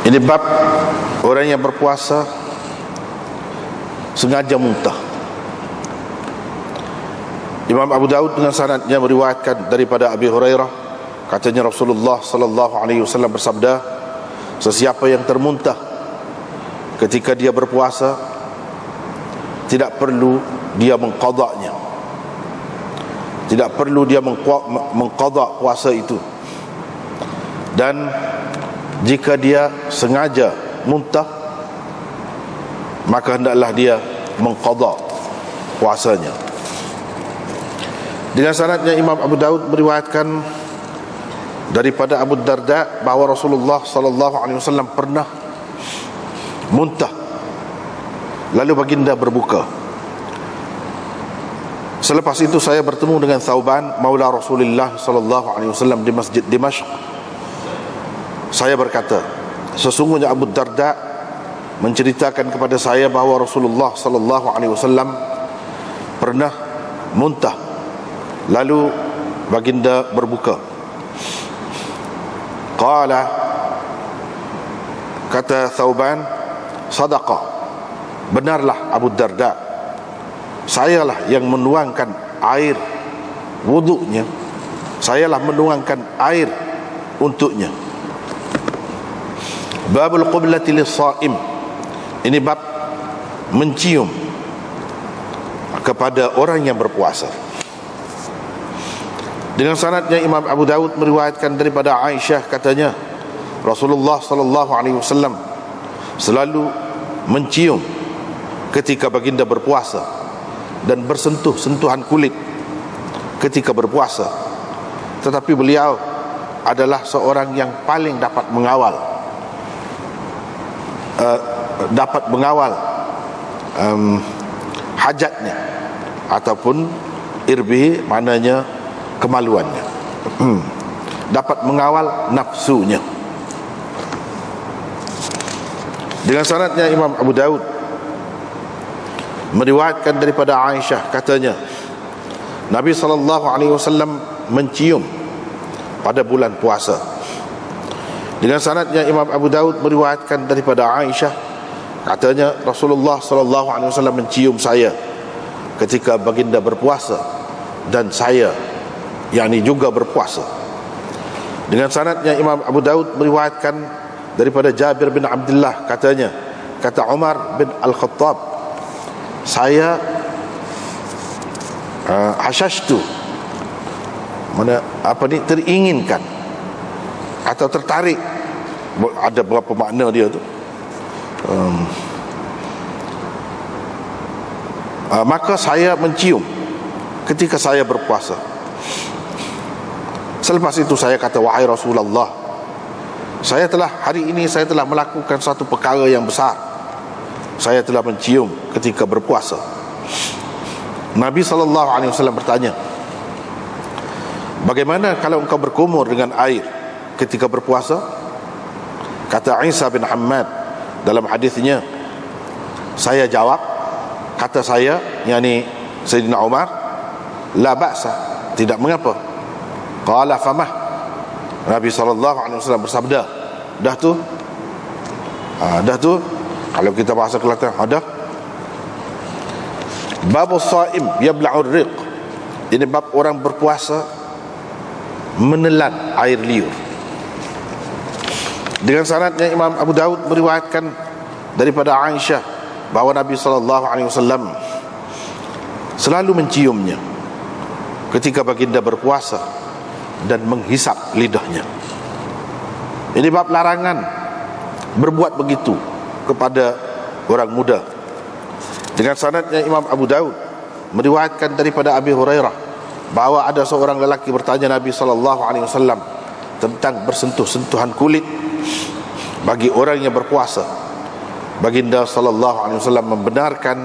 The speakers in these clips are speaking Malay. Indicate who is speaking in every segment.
Speaker 1: Ini bab orang yang berpuasa sengaja muntah. Imam Abu Daud dengan sanadnya meriwayatkan daripada Abi Hurairah, katanya Rasulullah sallallahu alaihi wasallam bersabda, sesiapa yang termuntah ketika dia berpuasa, tidak perlu dia mengqadanya, tidak perlu dia mengqada puasa itu. Dan jika dia sengaja muntah, maka hendaklah dia mengqada puasanya. Dengan sanadnya Imam Abu Daud meriwayatkan daripada Abu Darda bahawa Rasulullah sallallahu alaihi wasallam pernah muntah, lalu baginda berbuka. Selepas itu saya bertemu dengan Thauban maula Rasulullah sallallahu alaihi wasallam di Masjid Dimashq. Saya berkata, sesungguhnya Abu Darda menceritakan kepada saya bahawa Rasulullah sallallahu alaihi wasallam pernah muntah, lalu baginda berbuka. Qala, kata Thauban, sadaqa, benarlah Abu Darda, sayalah yang menuangkan air wuduknya, sayalah menuangkan air untuknya. Babul qiblati lis-shaim, ini bab mencium kepada orang yang berpuasa. Dengan sanadnya Imam Abu Daud meriwayatkan daripada Aisyah, katanya Rasulullah sallallahu alaihi wasallam selalu mencium ketika baginda berpuasa dan bersentuh-sentuhan kulit ketika berpuasa. Tetapi beliau adalah seorang yang paling dapat mengawal hajatnya ataupun irbihi, maknanya kemaluannya, dapat mengawal nafsunya. Dengan sanadnya Imam Abu Daud meriwayatkan daripada Aisyah, katanya Nabi SAW mencium pada bulan puasa. Dengan sanadnya Imam Abu Daud meriwayatkan daripada Aisyah, katanya Rasulullah SAW mencium saya ketika baginda berpuasa dan saya juga berpuasa. Dengan sanadnya Imam Abu Daud meriwayatkan daripada Jabir bin Abdullah, katanya, kata Umar bin Al-Khattab, saya hasyashtu, teringinkan atau tertarik, ada berapa makna dia tu, maka saya mencium ketika saya berpuasa. Selepas itu saya kata, wahai Rasulullah, hari ini saya telah melakukan satu perkara yang besar. Saya telah mencium ketika berpuasa. Nabi SAW bertanya, bagaimana kalau engkau berkumur dengan air ketika berpuasa? Kata Isa bin Hammad dalam hadisnya, saya jawab, kata saya, yakni Sayyidina Umar, la ba'sa, tidak mengapa. Qala famah, Nabi SAW bersabda, dah tu, kalau kita bahasa Kelantan, dah. Babus shaim yabla'ur riq, ini bab orang berpuasa menelan air liur. Dengan sanadnya Imam Abu Daud meriwayatkan daripada Aisyah bahawa Nabi SAW selalu menciumnya ketika baginda berpuasa dan menghisap lidahnya. Ini bab larangan berbuat begitu kepada orang muda. Dengan sanadnya Imam Abu Daud meriwayatkan daripada Abi Hurairah bahawa ada seorang lelaki bertanya Nabi SAW tentang bersentuh-sentuhan kulit bagi orang yang berpuasa. Baginda SAW membenarkan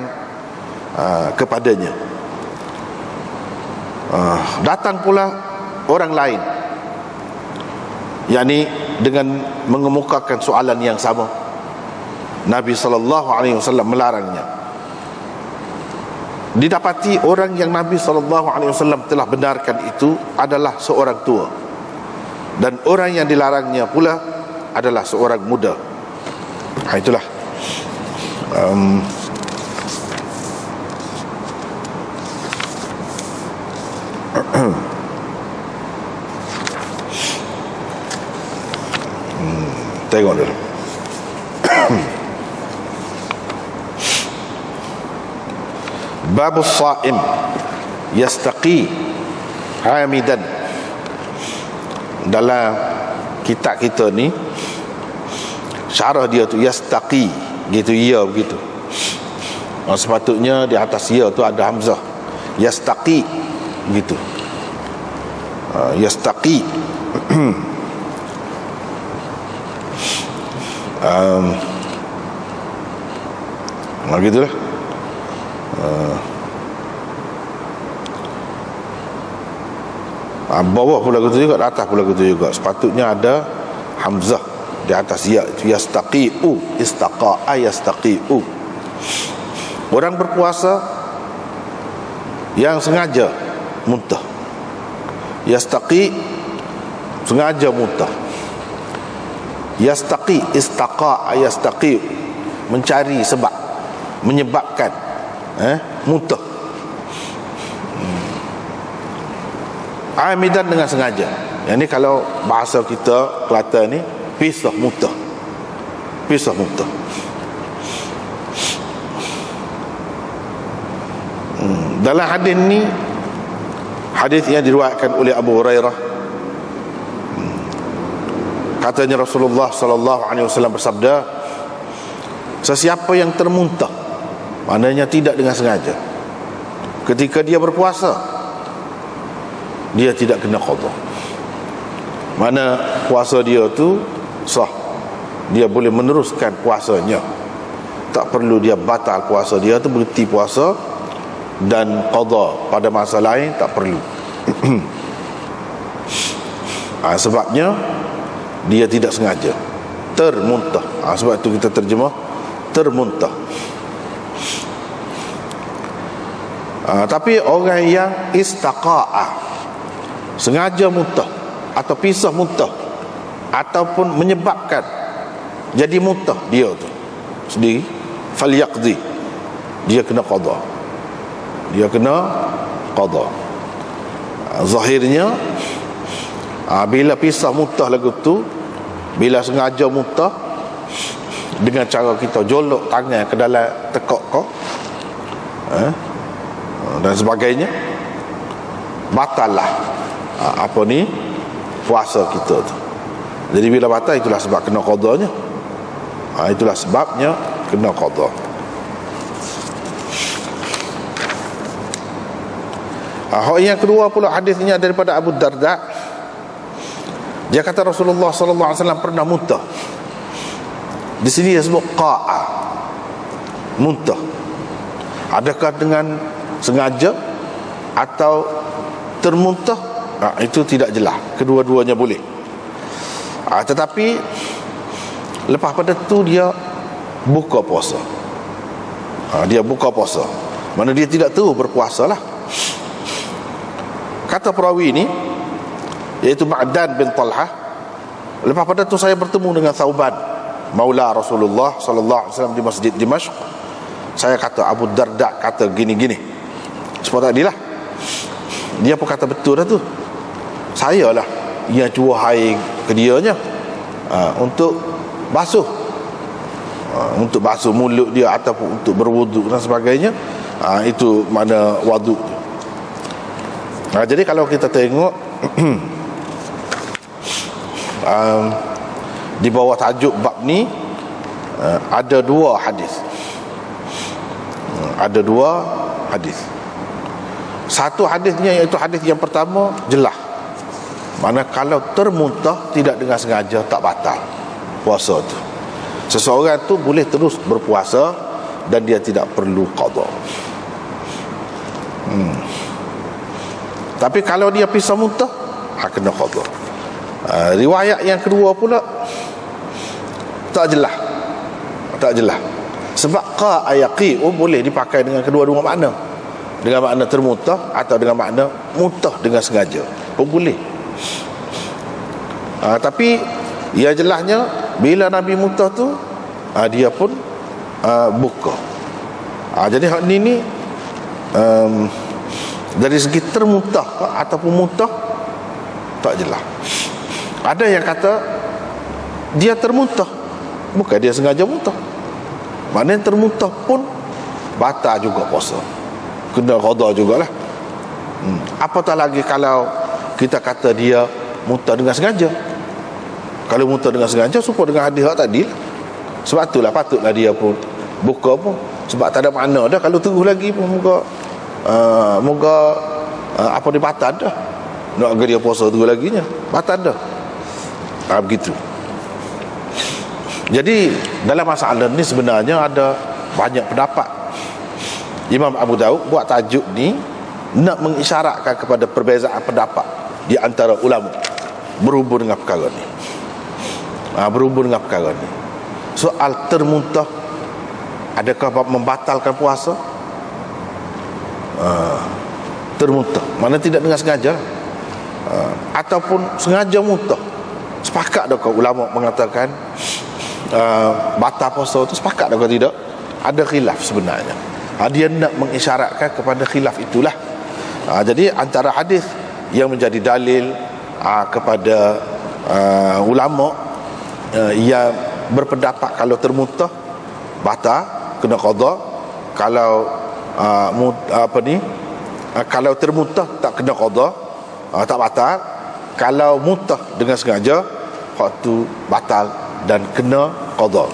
Speaker 1: kepadanya. Datang pula orang lain, yakni dengan mengemukakan soalan yang sama. Nabi SAW melarangnya. Didapati orang yang Nabi SAW telah benarkan itu adalah seorang tua, dan orang yang dilarangnya pula adalah seorang muda. Itulah tengok dulu. Babus Sha'im yastaqi hamidan. Dalam kitab kita ni syarah dia tu yastaqi gitu, ya begitu. Sepatutnya di atas ya tu ada hamzah, yastaqi gitu. Yastaqi gitulah. Bawah pula gitu juga, atas pula gitu juga. Sepatutnya ada hamzah di atas ya, yastaqiu, istaqa'a yastaqiu. Orang berpuasa yang sengaja muntah, yastaqi sengaja muntah. Yastaqi, istaqa'a yastaqiu, mencari sebab, menyebabkan muntah. Amidan dengan sengaja. Yang ni kalau bahasa kita Kelantan ni, pisah muntah. Pisah muntah. Dalam hadis ni, hadis yang diriwayatkan oleh Abu Hurairah, katanya Rasulullah sallallahu alaihi wasallam bersabda, sesiapa yang termuntah, maknanya tidak dengan sengaja, ketika dia berpuasa, dia tidak kena qada. Mana puasa dia tu sah, dia boleh meneruskan puasanya, tak perlu dia batal puasa dia tu, berhenti puasa dan qada pada masa lain tak perlu. Sebabnya dia tidak sengaja, termuntah. Sebab itu kita terjemah termuntah. Tapi orang yang istaqa'ah, sengaja muntah atau pisah muntah ataupun menyebabkan jadi muntah dia tu sendiri, falyaqdi, dia kena qada. Dia kena qada. Zahirnya bila pisah muntah lagu tu, bila sengaja muntah dengan cara kita jolok tangan ke dalam tekak kau dan sebagainya, batal lah apa ni puasa kita tu. Jadi bila batal, itulah sebab kena qadanya. Itulah sebabnya kena qada. Yang kedua pula hadisnya daripada Abu Darda. Dia kata Rasulullah sallallahu alaihi wasallam pernah muntah. Di sini dia sebut qa'a, muntah. Adakah dengan sengaja atau termuntah? Itu tidak jelas. Kedua-duanya boleh. Tetapi lepas pada tu dia buka puasa. Dia buka puasa, mana dia tidak terus berpuasa lah. Kata perawi ini, iaitu Ma'dan bin Talhah, lepas pada tu saya bertemu dengan Thauban, maula Rasulullah sallallahu alaihi wasallam, di Masjid Dimashq. Saya kata, Abu Darda kata gini-gini. Sebab tadilah dia pun kata betul dah tu. Saya lah yang curah air ke dianya untuk basuh, untuk basuh mulut dia ataupun untuk berwuduk dan sebagainya. Itu mana waduk. Jadi kalau kita tengok di bawah tajuk bab ni ada dua hadis. Ada dua hadis. Satu hadisnya iaitu hadis yang pertama jelas, mana kalau termuntah tidak dengan sengaja tak batal puasa tu. Seseorang tu boleh terus berpuasa dan dia tidak perlu qada. Tapi kalau dia pisah muntah, kena qada. Riwayat yang kedua pula tak jelas. Tak jelas. Sebab qa'ayaqi boleh dipakai dengan kedua-dua makna. Dengan makna termuntah atau dengan makna muntah dengan sengaja pun boleh. Tapi ya jelasnya bila Nabi muntah tu dia pun buka. Jadi hak ni dari segi termuntah ataupun muntah tak jelas. Ada yang kata dia termuntah, bukan dia sengaja muntah. Maknanya termuntah pun batal juga puasa, kena qada jugalah. Apatah lagi kalau kita kata dia muntah dengan sengaja. Kalau muntah dengan sengaja supaya dengan hadis tadi lah. Sebab itulah patutlah dia pun buka pun, sebab tak ada makna dah kalau terus lagi pun moga apa dia batal dah. Nak agak dia puasa terus lagi nya batal dah. Begitu. Jadi dalam masalah ni sebenarnya ada banyak pendapat. Imam Abu Daud buat tajuk ni nak mengisyaratkan kepada perbezaan pendapat di antara ulama berhubung dengan perkara ni. Berhubung dengan perkara ni. Soal termuntah, adakah membatalkan puasa? Termuntah, mana tidak dengan sengaja, ataupun sengaja muntah. Sepakat adakah ulama mengatakan batal puasa itu? Sepakat adakah tidak? Ada khilaf sebenarnya. Dia nak mengisyaratkan kepada khilaf itulah. Jadi antara hadis yang menjadi dalil kepada ulama yang berpendapat kalau termuntah batal kena qada, kalau kalau termuntah tak kena qada, tak batal. Kalau muntah dengan sengaja, waktu batal dan kena qada.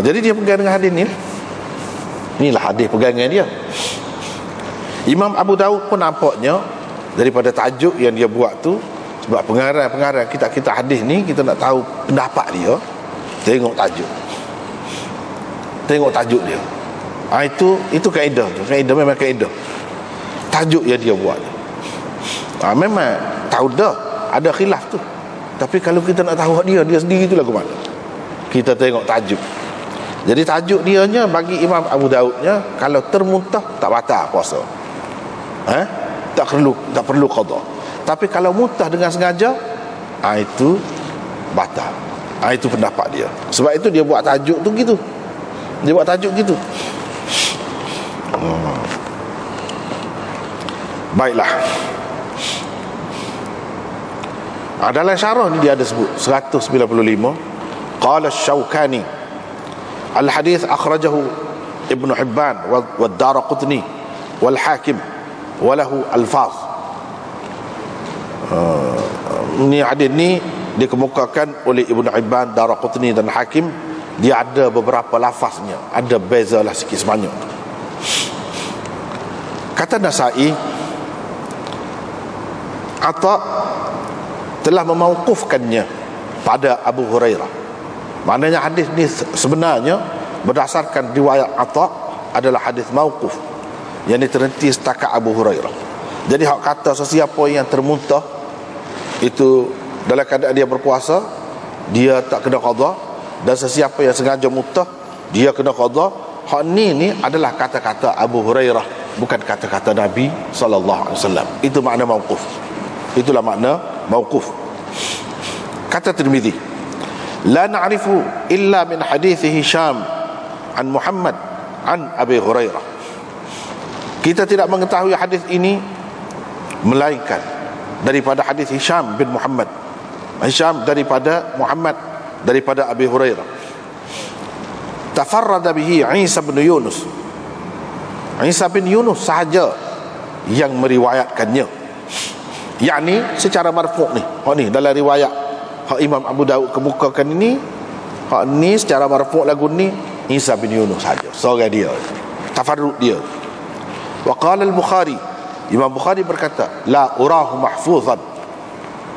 Speaker 1: Jadi dia pegang dengan hadis ni. Inilah hadis pegangan dia. Imam Abu Daud pun nampaknya daripada tajuk yang dia buat tu, sebab pengarang kita hadis ni kita nak tahu pendapat dia, tengok tajuk. Tengok tajuk dia. Itu kaedah tu. Kaedah memang kaedah. Tajuk yang dia buat. Memang tahu dah ada khilaf tu. Tapi kalau kita nak tahu dia sendiri tu lagu mana? Kita tengok tajuk. Jadi tajuk dianya bagi Imam Abu Daudnya, kalau termuntah tak batal puasa. Tak perlu qada. Tapi kalau muntah dengan sengaja, itu batal. Itu pendapat dia. Sebab itu dia buat tajuk tu gitu. Dia buat tajuk gitu. Baiklah. Dalam syarah ni dia ada sebut 195. Qala Asy-Syaukani al-hadits akhrajahu Ibnu Hibban wa Ad-Daraqutni wal Hakim wa lahu alfaz. Ni hadis ni dikemukakan oleh Ibnu Hibban, Daraqutni dan Hakim. Dia ada beberapa lafaznya, ada bezalah sikit sebanyak. Kata Nasai, Ata telah memauqufkannya pada Abu Hurairah. Maknanya hadis ni sebenarnya berdasarkan riwayat Ata adalah hadis mauquf, yang terhenti setakat Abu Hurairah. Jadi hak kata sesiapa yang termuntah itu dalam keadaan dia berpuasa, dia tak kena qada, dan sesiapa yang sengaja muntah dia kena qada. Hak ni adalah kata-kata Abu Hurairah, bukan kata-kata Nabi sallallahu alaihi wasallam. Itu makna mauquf. Itulah makna mauquf. Kata Tirmizi, la na'rifu illa min hadits Hisham an Muhammad an Abi Hurairah. Kita tidak mengetahui hadis ini melainkan daripada hadis Hisham bin Muhammad. Hisham daripada Muhammad daripada Abi Hurairah. Tafarrada bihi Isa bin Yunus. Isa bin Yunus sahaja yang meriwayatkannya. Yakni secara marfu' ni. Hak ni dalam riwayat hak Imam Abu Daud kemukakan ini, hak ni secara marfu' lagu ni Isa bin Yunus saja, seorang dia. Tafarrud dia. Wa qala al-Bukhari, Imam Bukhari berkata, la urahu mahfuzan.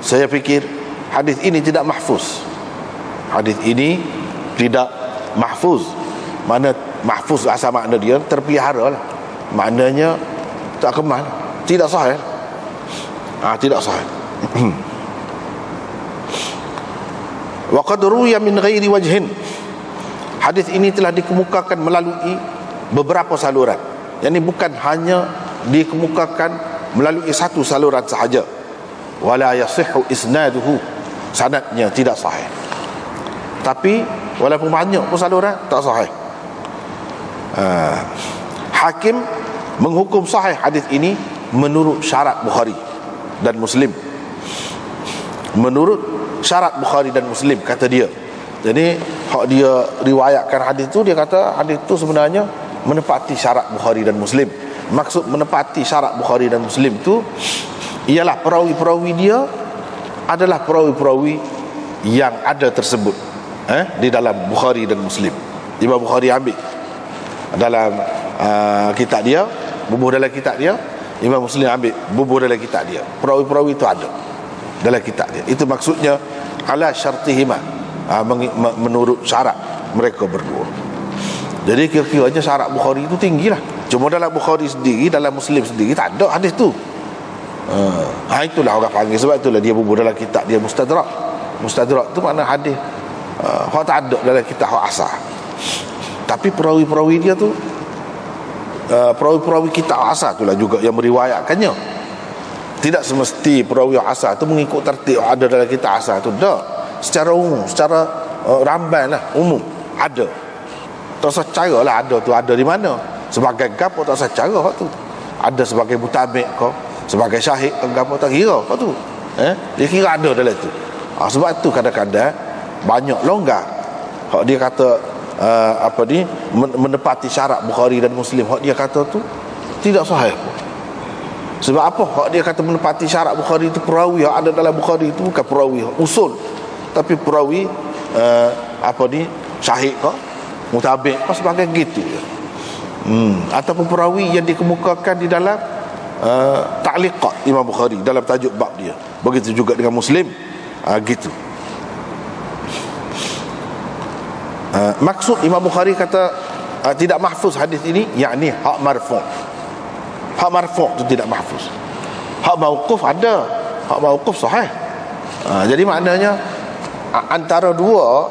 Speaker 1: Saya fikir hadis ini tidak mahfuz. Hadis ini tidak mahfuz. Mana mahfuz asal makna dia terpelihara lah. Maknanya tak kemal, tidak sahih. Tidak sahih. Wa qad ruya min ghairi wajhin. Hadis ini telah dikemukakan melalui beberapa saluran. Yang ini bukan hanya dikemukakan melalui satu saluran sahaja. Wala yasihhu isnaduhu, sanadnya tidak sahih. Tapi walaupun banyak pun saluran tak sahih. Hakim menghukum sahih hadis ini menurut syarat Bukhari dan Muslim. Menurut syarat Bukhari dan Muslim, kata dia. Jadi hak dia riwayatkan hadis tu, dia kata hadis tu sebenarnya menepati syarat Bukhari dan Muslim. Maksud menepati syarat Bukhari dan Muslim tu ialah perawi-perawi dia adalah perawi-perawi yang ada tersebut di dalam Bukhari dan Muslim. Imam Bukhari ambil dalam kitab dia, bubuh dalam kitab dia. Imam Muslim ambil bubuh dalam kitab dia. Perawi-perawi itu ada dalam kitab dia. Itu maksudnya ala syartihima, menurut syarat mereka berdua. Jadi kira-kiranya syarat Bukhari itu tinggi lah. Cuma dalam Bukhari sendiri, dalam Muslim sendiri tak ada hadis tu. Itulah orang panggil. Sebab itulah dia bubuh dalam kitab dia Mustadrak. Mustadrak tu makna hadis hak tak ada dalam kitab hak asal. Tapi perawi-perawi dia tu, perawi-perawi kitab asal tu lah juga yang meriwayatkannya. Tidak semesti perawi asal tu mengikut tertib ada dalam kitab asal tu. Tak. Secara umum, secara ramai lah, umum ada. Tak secara lah ada tu, ada di mana. Sebagai gapo tak secara hak tu. Ada sebagai mutabik kau, sebagai syahid ke gapo tak kira hak tu. Dia kira ada dalam tu. Sebab tu kadang-kadang banyak longgar hak dia kata menepati syarat Bukhari dan Muslim. Hak dia kata tu tidak sahih pun. Sebab apa? Hak dia kata menepati syarat Bukhari itu perawi hak ada dalam Bukhari itu bukan perawi usul, tapi perawi syahid kau, mutabik kau, sebagai gitu ya. Ataupun perawi yang dikemukakan di dalam ta'liqat Imam Bukhari dalam tajuk bab dia. Begitu juga dengan Muslim, gitu. Maksud Imam Bukhari kata tidak mahfuz hadis ini, yakni hak marfu'. Hak marfu' itu tidak mahfuz. Hak mauquf ada, hak mauquf sahih. Jadi maknanya antara dua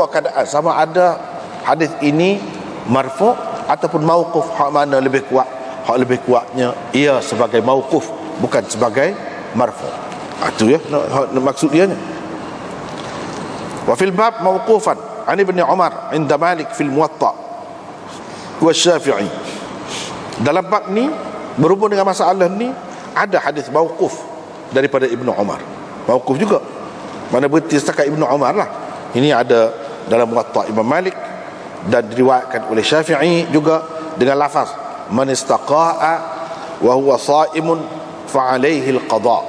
Speaker 1: keadaan, sama ada hadis ini marfu' ataupun mauquf, hak mana lebih kuat? Hak lebih kuatnya ia sebagai mauquf, bukan sebagai marfu'. Itu ya maksud dia nya. Wa fil bab mauqufan an Ibn Umar inda Malik fil Muwatta wa Syafi'i. Dalam bab ni berhubung dengan masalah ni ada hadis mauquf daripada Ibn Umar. Mauquf juga, mana berhenti setakat Ibn Umar lah. Ini ada dalam Muwatta Imam Malik dan diriwayatkan oleh Syafi'i juga dengan lafaz man istaqa'a wa huwa sha'imun fa alayhi al-qada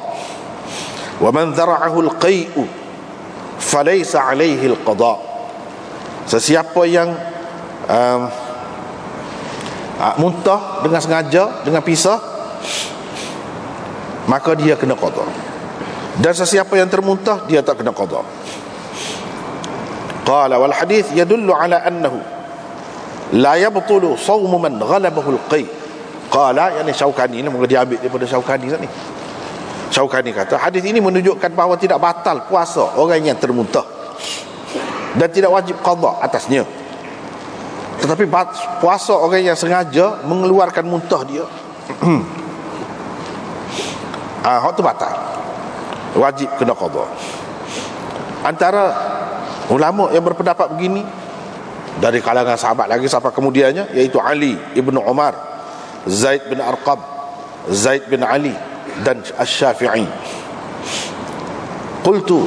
Speaker 1: wa man dhara'ahu al-qai'u fa laysa alayhi al-qada. Sesiapa yang muntah dengan sengaja, dengan pisah, maka dia kena qada. Dan sesiapa yang termuntah, dia tak kena qada. Qala wal hadith yadullu ala annahu la yabtulu sawm man ghalabahu al-qai. Qala, yani Syaukani ni, mungkin dia ambil daripada Syaukani ni. Syaukani kata hadis ini menunjukkan bahawa tidak batal puasa orang yang termuntah dan tidak wajib qada atasnya. Tetapi puasa orang yang sengaja mengeluarkan muntah dia, hak tu batal, wajib kena qada. Antara ulama yang berpendapat begini dari kalangan sahabat lagi sampai kemudiannya, iaitu Ali ibn Umar, Zaid bin Arqam, Zaid bin Ali dan Asy-Syafi'i. Qultu,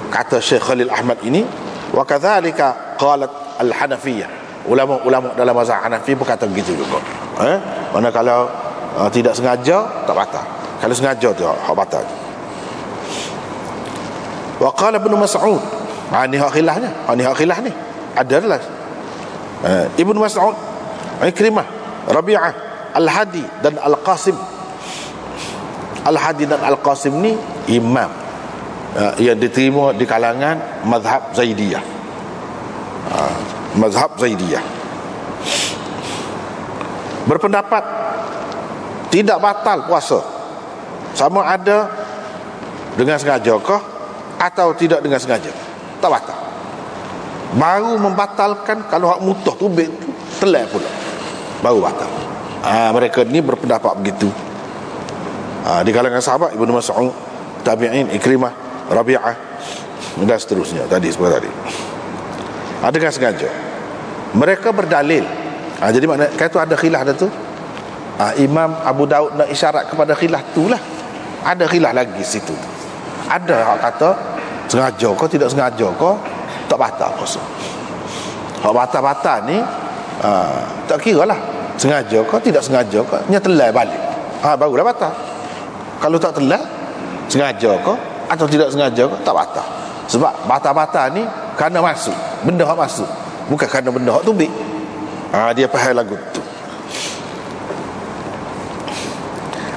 Speaker 1: kata Syekh Khalil Ahmad ini, wa kadzalika qalat al-Hanafiyah. Ulama-ulama dalam mazhab Hanafi berkata begitu juga. Mana kalau tidak sengaja tak batal, kalau sengaja tu hak batal. Wa qala Ibn Mas'ud, ni hak khilafnya, ni hak khilaf ni adalah Ibn Mas'ud, Ikrimah, Rabi'ah, Al-Hadi dan Al-Qasim. Al-Hadi dan Al-Qasim ni imam yang diterima di kalangan mazhab Zaidiyah. Mazhab Zaidiyah berpendapat tidak batal puasa, sama ada dengan sengaja kah atau tidak dengan sengaja, tak batal. Baru membatalkan kalau hak mutah tu telai pula, baru batal. Mereka ni berpendapat begitu. Di kalangan sahabat Ibnu Mas'ud, tabi'in, Ikrimah, Rabi'ah dan seterusnya tadi seperti tadi. Dengan sengaja. Mereka berdalil. Jadi makna kan tu ada khilaf dah tu. Imam Abu Daud nak isyarat kepada khilaf tu lah. Ada khilaf lagi situ. Ada hak kata sengaja ke tidak sengaja ke tak batal puasa. Hak batal-batal ni tak kira lah sengaja ke tidak sengaja ke, nya telai balik. Barulah batal. Kalau tak telai sengaja ke atau tidak sengaja ke tak batal. Sebab batal-batal ni kerana masuk, benda hak masuk, bukan kerana benda hak tubik. Dia faham lagu tu.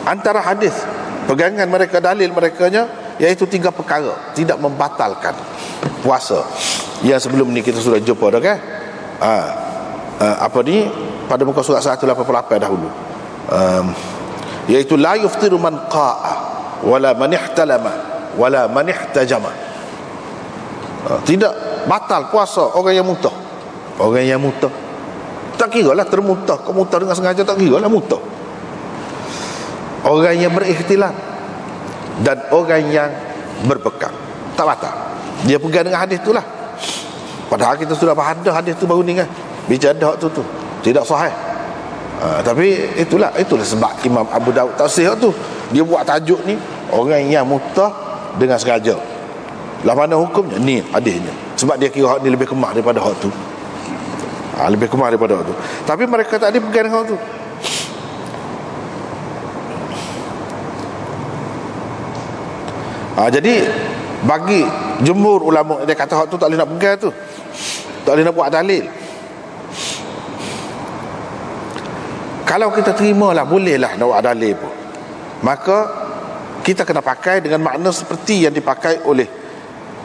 Speaker 1: Antara hadis pegangan mereka, dalil merekanya, iaitu 3 perkara tidak membatalkan puasa. Yang sebelum ni kita sudah jumpa dah kan. Apa ni pada muka surat 188 dahulu. Iaitu la yuftiru man qa'a wala man ihtalama wala man ihtajama. Tidak batal puasa orang yang muntah. Orang yang muntah tak kira lah termuntah, kau muntah dengan sengaja tak kira lah muntah. Orang yang berikhtilam dan orang yang berbekam tak batal. Dia pegang dengan hadis tu lah. Padahal kita sudah faham dah hadis tu baru ni kan. Bicara dah tu tidak sahih. Tapi itulah sebab Imam Abu Daud tafsir tu dia buat tajuk ni orang yang muntah dengan sengaja. Lah mana hukumnya? Ni hadisnya. Sebab dia kira hak ni lebih kemah daripada hak tu. Lebih kemah daripada hak tu. Tapi mereka tak ada pegang dengan hak tu. Jadi bagi jumhur ulama dia kata hak tu tak boleh nak pegang tu. Tak boleh nak buat dalil. Kalau kita terimalah, bolehlah nak buat dalil pun, maka kita kena pakai dengan makna seperti yang dipakai oleh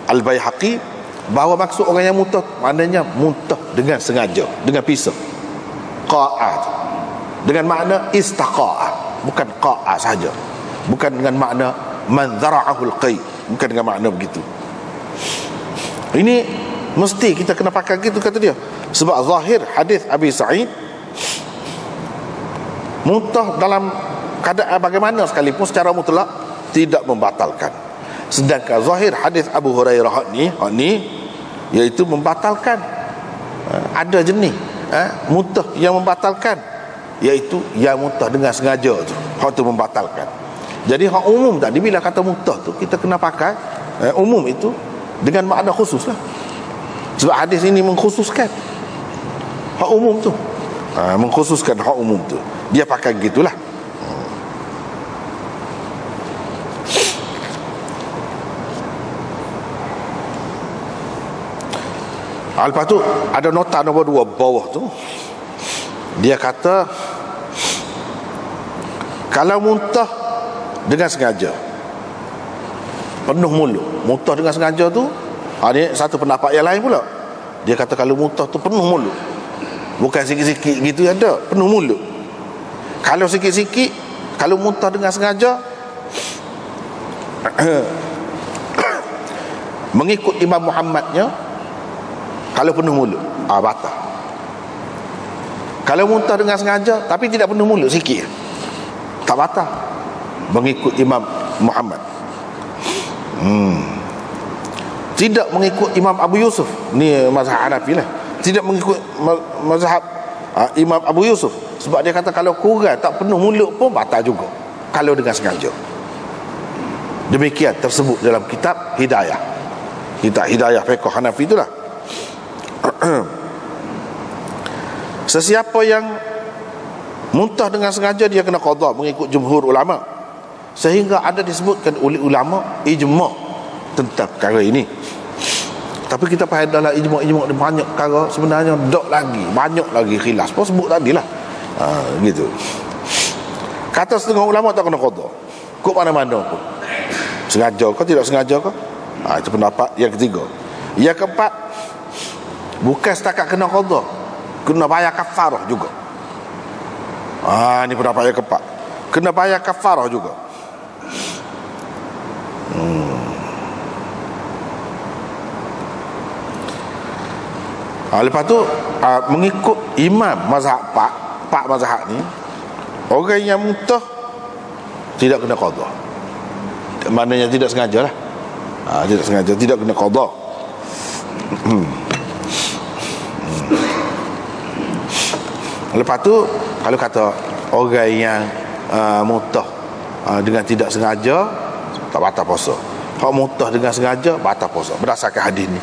Speaker 1: Al-Baihaqi, bahawa maksud orang yang muntah maknanya muntah dengan sengaja, dengan pisau. Qa'at dengan makna istaqa'ah, bukan qa'ah sahaja, bukan dengan makna man zara'ahul qai, bukan dengan makna begitu. Ini mesti kita kena pakai gitu kata dia. Sebab zahir hadis Abi Sa'id, muntah dalam keadaan bagaimana sekalipun secara mutlak tidak membatalkan. Sedangkan zahir hadis Abu Hurairah ni iaitu membatalkan. Ada jenis muntah yang membatalkan, iaitu yang muntah dengan sengaja tu, hak tu membatalkan. Jadi hak umum tadi bila kata muntah tu kita kena pakai umum itu dengan makna khusus lah. Sebab hadis ini mengkhususkan hak umum tu, mengkhususkan hak umum tu, dia pakai gitulah. Lepas tu ada nota nombor 2 bawah tu, dia kata kalau muntah dengan sengaja, penuh mulut, muntah dengan sengaja tu, ini satu pendapat yang lain pula. Dia kata kalau muntah tu penuh mulut, bukan sikit-sikit gitu ada, penuh mulut. Kalau sikit-sikit, kalau muntah dengan sengaja mengikut Imam Muhammadnya, kalau penuh mulut batal. Kalau muntah dengan sengaja tapi tidak penuh mulut, sikit, tak batal mengikut Imam Muhammad. Tidak mengikut Imam Abu Yusuf, ni mazhab Hanafi lah, tidak mengikut mazhab Imam Abu Yusuf, sebab dia kata kalau kurang tak penuh mulut pun batal juga kalau dengan sengaja. Demikian tersebut dalam kitab Hidayah, kitab Hidayah fiqh Hanafi itulah. Sesiapa yang muntah dengan sengaja dia kena qada mengikut jumhur ulama, sehingga ada disebutkan oleh ulama ijma' tentang perkara ini. Tapi kita faham dalam ijma' ni banyak perkara sebenarnya, dok lagi banyak lagi khilaf pun sebut tadilah. Gitu. Kata setengah ulama tak kena qada, kok mana-mana pun, sengaja ke tidak sengaja ke. Itu pendapat yang ketiga. Yang keempat, bukan setakat kena qada, kena bayar kafarah juga. Ini pendapat yang keempat, kena bayar kafarah juga. Lepas tu mengikut imam mazhab Pak mazhab ni, orang yang muntah tidak kena qada, maknanya tidak sengaja lah. Tidak sengaja, tidak kena qada. Lepas tu kalau kata orang yang mutah dengan tidak sengaja, tak batal puasa. Hak mutah dengan sengaja batal puasa berdasarkan hadis ni.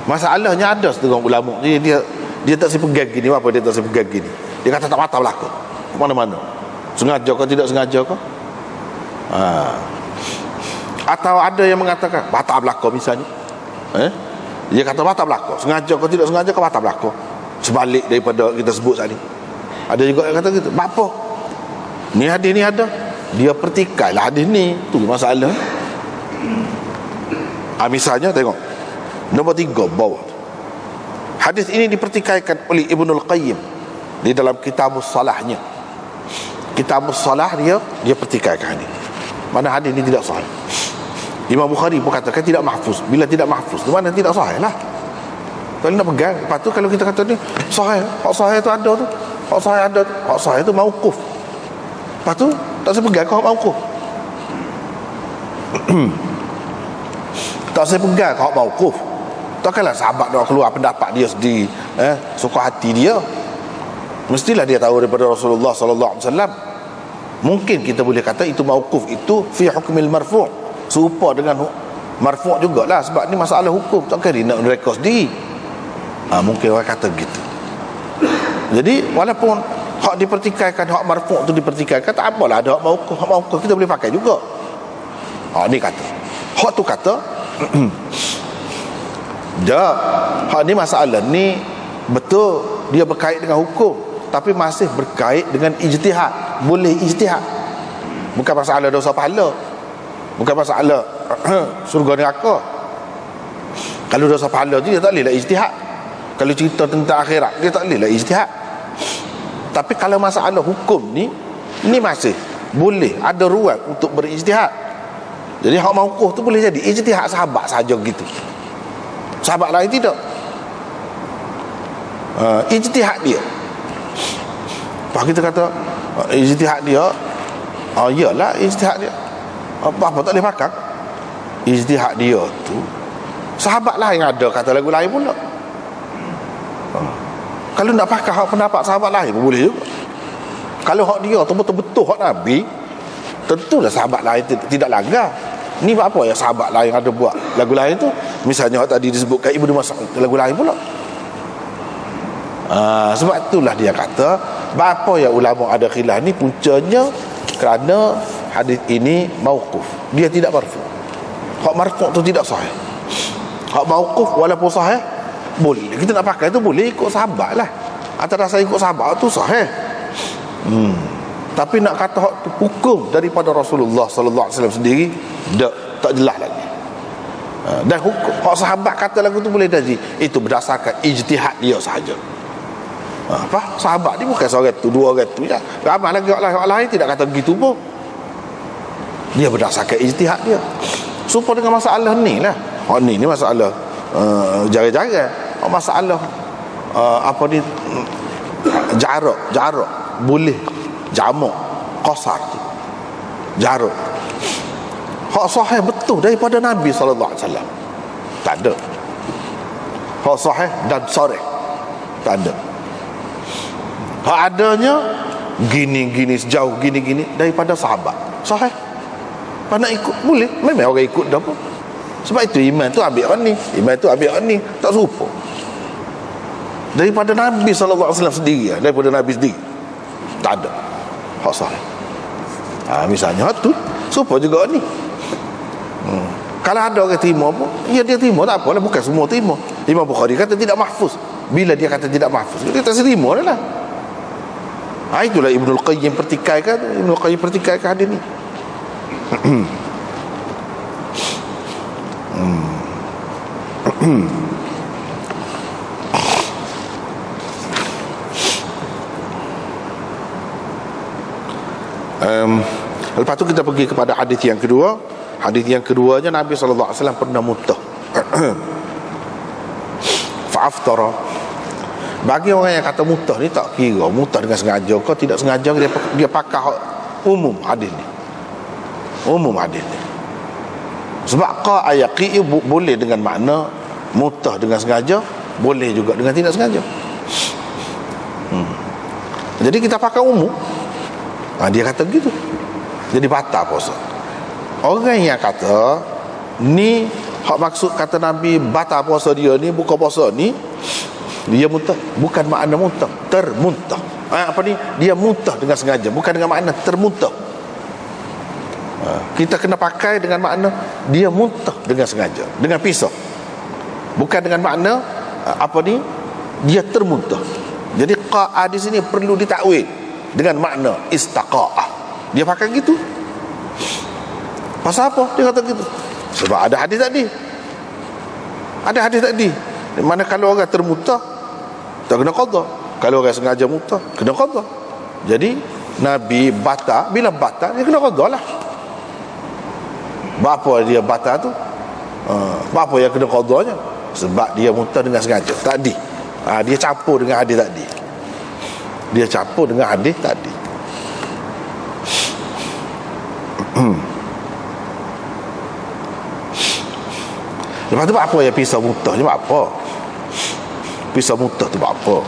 Speaker 1: Masalahnya ada setengah ulama dia tak sepegang gini. Apa dia tak sepegang gini? Dia kata tak batal berlaku mana-mana, sengaja ke tidak sengaja ke. Atau ada yang mengatakan batal berlaku misalnya, dia kata batal berlaku, sengaja ke tidak sengaja ke batal berlaku, sebalik daripada kita sebut tadi. Ada juga yang kata gitu. Apa ni hadis ni ada, dia pertikailah hadis ni, tu masalah. Misalnya tengok nombor 3 bawah, hadis ini dipertikaikan oleh Ibnul Qayyim di dalam Kitabus Salahnya. Kitabus Salah dia pertikaikan hadis, mana hadis ini tidak sahih. Imam Bukhari pun katakan tidak mahfuz. Bila tidak mahfuz, di mana tidak sahih lah. Kalau nak pegang. Lepas tu kalau kita kata ni sahih, hak sahih tu ada tu, hak sahih ada tu, hak sahih tu mauquf. Lepas tu tak saya pegang kau hak mauquf. Tak saya pegang kau hak mauquf. Takkanlah sahabat nak keluar pendapat dia sendiri, suka hati dia. Mestilah dia tahu daripada Rasulullah sallallahu alaihi wasallam. Mungkin kita boleh kata itu mauquf, itu fi hukmil marfu', serupa dengan marfu' jugalah, sebab ni masalah hukum, takkan dia nak rekod sendiri. Mungkin orang kata gitu. Jadi walaupun hak dipertikaikan, hak marfu' tu dipertikaikan, tak apalah ada hak mauquf. Hak mauquf kita boleh pakai juga. Ni kata hak tu kata dah, hak ni masalah ni betul dia berkait dengan hukum, tapi masih berkait dengan ijtihad. Boleh ijtihad, bukan masalah dosa pahala, bukan masalah surga neraka. Kalau dosa pahala tu dia tak bolehlah ijtihad. Kalau cerita tentang akhirat dia tak bolehlah ijtihad. Tapi kalau masalah hukum ni masih boleh ada ruang untuk berijtihad. Jadi hak mauquf tu boleh jadi ijtihad sahabat saja gitu, sahabat lain tidak. Ijtihad dia, apa kita kata ijtihad dia, iyalah ijtihad dia, apa tak boleh pakai. Ijtihad dia tu sahabat lain ada kata lagu lain pula. Kalau nak pakai hak pendapat sahabat lain pun boleh juga. Kalau hak dia tu betul-betul hak Nabi, tentulah sahabat lain tidak langgar. Ni apa ya sahabat lain ada buat lagu lain tu, misalnya hak tadi disebutkan Ibnu Mas'ud, lagu lain pula. Sebab itulah dia kata apa ya ulama ada khilaf ni puncanya kerana hadis ini mauquf, dia tidak marfu'. Hak marfu' tu tidak sahih. Hak mauquf walaupun sahih boleh kita nak pakai tu, boleh ikut sahabat lah. Atas rasa ikut sahabat tu sahih. Tapi nak kata hak tu hukum daripada Rasulullah sallallahu alaihi wasallam sendiri, tak jelas lagi. Dan hukum hak sahabat kata lagu tu boleh jadi, itu berdasarkan ijtihad dia sahaja. Apa? Sahabat ni bukan seorang tu, dua orang tu je. Ramai lagi orang lain tidak kata begitu pun. Dia berdasarkan ijtihad dia. Supaya dengan masalah ni lah. Ni masalah jarak-jarak. Masalah apa ni, jarak boleh jamak qasar tu. Jarak. Hak sahih betul daripada Nabi sallallahu alaihi wasallam, tak ada. Hak sahih dan sharih tak ada. Hak adanya gini-gini, sejauh gini-gini daripada sahabat sahih. Apa nak ikut boleh, memang orang ikut dah pun. Sebab itu iman tu ambil orang ni, iman tu ambil orang ni, tak serupa. Daripada Nabi sallallahu alaihi wasallam sendiri, daripada Nabi sendiri tak ada hak sahih. Misalnya hak tu serupa juga ni. Kalau ada orang terima pun, ya dia terima, tak apalah, bukan semua terima. Imam Bukhari kata tidak mahfuz. Bila dia kata tidak mahfuz, dia tak terima lah. Itulah Ibnul Qayyim pertikaikan, Ibnul Qayyim pertikaikan hadis ni. Lepas tu kita pergi kepada hadis yang kedua. Hadis yang keduanya, Nabi sallallahu alaihi wasallam pernah mutah. Fa'aftara. Bagi orang yang kata mutah ni tak kira mutah dengan sengaja ke tidak sengaja, dia pakai umum hadis ni. Umum hadis ni. Sebab qa'ayaqi boleh dengan makna mutah dengan sengaja, boleh juga dengan tidak sengaja. Jadi kita pakai umum. Dia kata gitu, jadi batal puasa. Orang yang kata ni hak maksud kata Nabi batal puasa dia ni, buka puasa ni, dia muntah, bukan makna muntah, termuntah. Dia muntah dengan sengaja, bukan dengan makna termuntah. Kita kena pakai dengan makna dia muntah dengan sengaja, dengan pisau, bukan dengan makna dia termuntah. Jadi qa'a di sini perlu ditakwil dengan makna istaqa'ah. Dia pakai gitu. Pasal apa dia kata gitu? Sebab ada hadis tadi. Di mana kalau orang termuntah tak kena qada, kalau orang sengaja muntah kena qada. Jadi Nabi batal, bila batal dia kena qada lah. Apa dia batal tu? Apa yang kena qadanya? Sebab dia muntah dengan sengaja tadi. Dia campur dengan hadis tadi. Lepas tu buat apa ya pisau muntah ni, buat apa? Pisau muntah tu buat apa?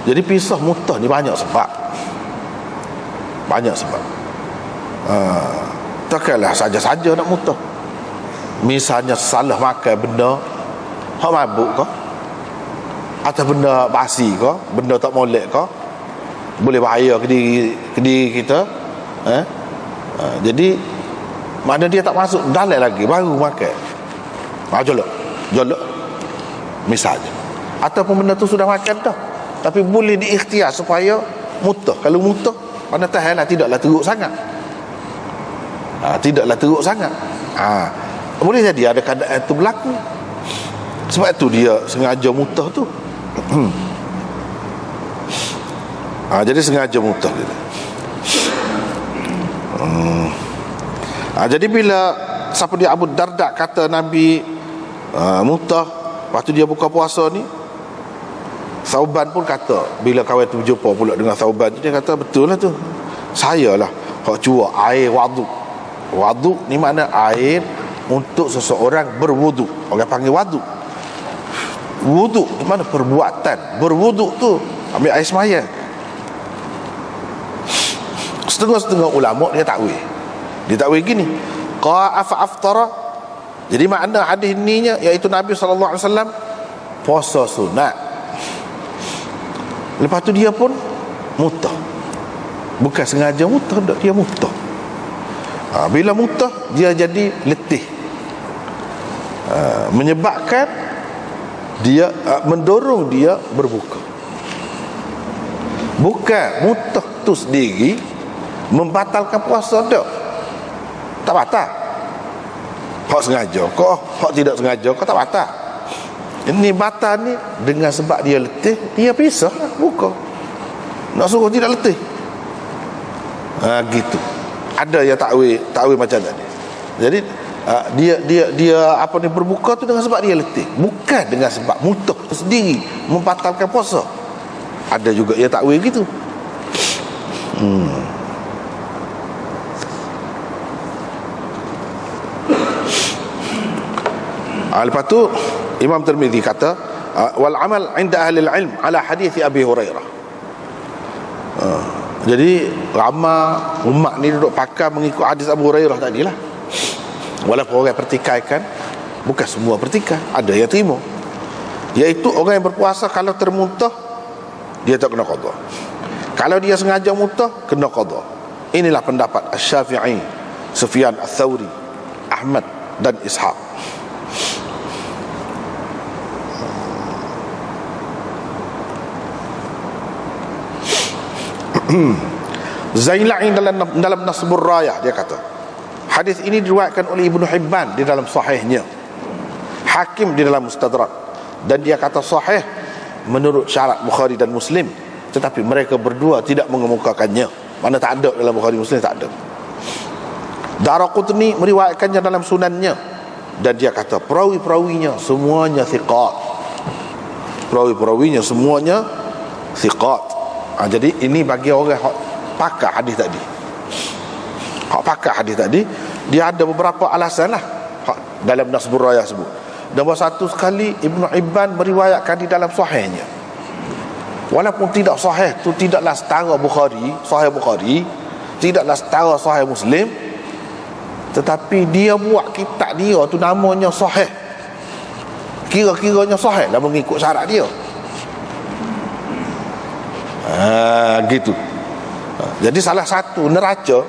Speaker 1: Jadi pisau muntah ni banyak sebab. Takkanlah saja-saja nak muntah. Misalnya salah makan benda hak mabuk ke, atau benda basi ke, benda tak molek ke, boleh bahaya ke diri kita. Jadi mana dia tak masuk dalam lagi baru makan, jolok misalnya. Ataupun benda tu sudah makan dah, tapi boleh diikhtiar supaya muntah. Kalau muntah mana tahanlah, tidaklah teruk sangat. Boleh jadi ada keadaan itu berlaku. Sebab itu dia sengaja muntah tu. Jadi sengaja muntah gitu. Jadi bila siapa dia Abu Darda kata Nabi muntah, lepas tu dia buka puasa ni, Thauban pun kata, bila kawan tu berjumpa pula dengan Thauban tu, dia kata betul lah tu, saya lah hak cuak air wadu. Wadu ni makna air untuk seseorang berwudu. Orang panggil wadu. Wudu di mana perbuatan. Berwudu tu ambil air sembahyang. Setengah-setengah ulama dia takwil. Dia takwil gini, qa'a fa aftara. Jadi makna hadis ni iaitu Nabi sallallahu alaihi wasallam puasa sunat. Lepas tu dia pun muntah. Bukan sengaja muntah, dia muntah. Bila muntah dia jadi letih, menyebabkan dia mendorong dia berbuka. Bukan muntah tu sendiri membatalkan puasa dak. Tak batal. Hak sengaja kau, hak tidak sengaja kau tak batal. Ini batal ni dengan sebab dia letih, dia pisah buka. Nak suruh tidak letih. Gitu. Ada yang takwil macam tadi. Jadi dia berbuka tu dengan sebab dia letih, bukan dengan sebab muntah sendiri membatalkan puasa. Ada juga yang takwil gitu. Lepas tu Imam Tirmizi kata wal amal 'inda ahli al-'ilm ala hadis Abi Hurairah. Jadi ramai umat ni duduk pakar mengikut hadis Abu Hurairah tadilah. Walaupun orang pertikaikan, bukan semua pertikai, ada yang terima. Iaitu orang yang berpuasa kalau termuntah dia tak kena qada. Kalau dia sengaja muntah kena qada. Inilah pendapat Asy-Syafi'i, Sufyan Ats-Tsauri, Ahmad dan Ishaq. Zailai dalam Nasbur Rayah dia kata, hadis ini diriwayatkan oleh Ibnu Hibban di dalam sahihnya, Hakim di dalam Mustadrak, dan dia kata sahih menurut syarat Bukhari dan Muslim, tetapi mereka berdua tidak mengemukakannya. Mana tak ada dalam Bukhari Muslim, tak ada. Daraqutni meriwayatkannya dalam sunannya, dan dia kata perawi-perawinya semuanya thiqat. Perawi-perawinya semuanya thiqat. Jadi ini bagi orang pakar hadis tadi. Hak pakar hadis tadi, dia ada beberapa alasan lah dalam Nasbur Raya sebut. Nombor satu sekali, Ibnu Hibban meriwayatkan di dalam sahihnya. Walaupun tidak sahih tu tidaklah setara Bukhari, Sahih Bukhari, tidaklah setara Sahih Muslim, tetapi dia buat kitab dia tu namanya sahih. Kira-kiranya sahih lah mengikut syarat dia. Gitu. Jadi salah satu neraca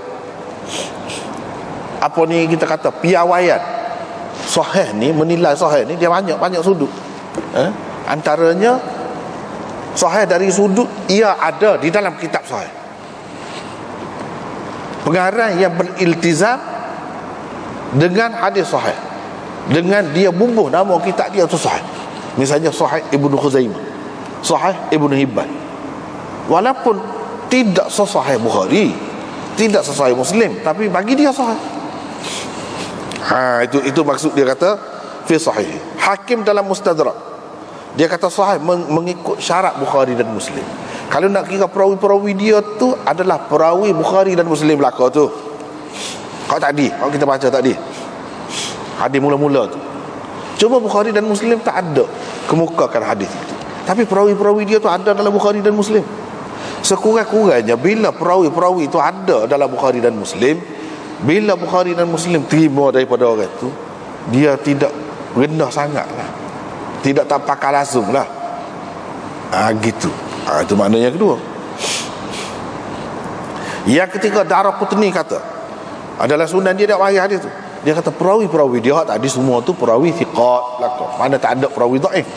Speaker 1: apa ni kita kata piawaian sahih ni, menilai sahih ni, dia banyak sudut. Antaranya sahih dari sudut ia ada di dalam kitab sahih. Pengarang yang beriltizam dengan hadis sahih, dengan dia bubuh nama kitab dia tu sahih. Misalnya Sahih Ibnu Khuzaimah, Sahih Ibnu Hibban, walaupun tidak sesahih Bukhari, tidak sesahih Muslim, tapi bagi dia sahih. Itu maksud dia kata fi sahih. Hakim dalam Mustadrak, dia kata sahih mengikut syarat Bukhari dan Muslim. Kalau nak kira perawi-perawi dia tu adalah perawi Bukhari dan Muslim belaka tu. Kalau kita baca tadi hadis mula-mula tu, cuma Bukhari dan Muslim tak ada kemukakan hadis itu, tapi perawi-perawi dia tu ada dalam Bukhari dan Muslim. Sekurang-kurangnya bila perawi-perawi itu ada dalam Bukhari dan Muslim, bila Bukhari dan Muslim terima daripada orang itu, dia tidak rendah sangat lah, tidak tak pakai langsung lah. Gitu. Itu maknanya kedua. Yang ketiga, Daraqutni kata adalah sunan dia tak mari hadis tu. Dia kata perawi-perawi dia tadi semua tu perawi thiqat belaka, mana tak ada perawi dhaif.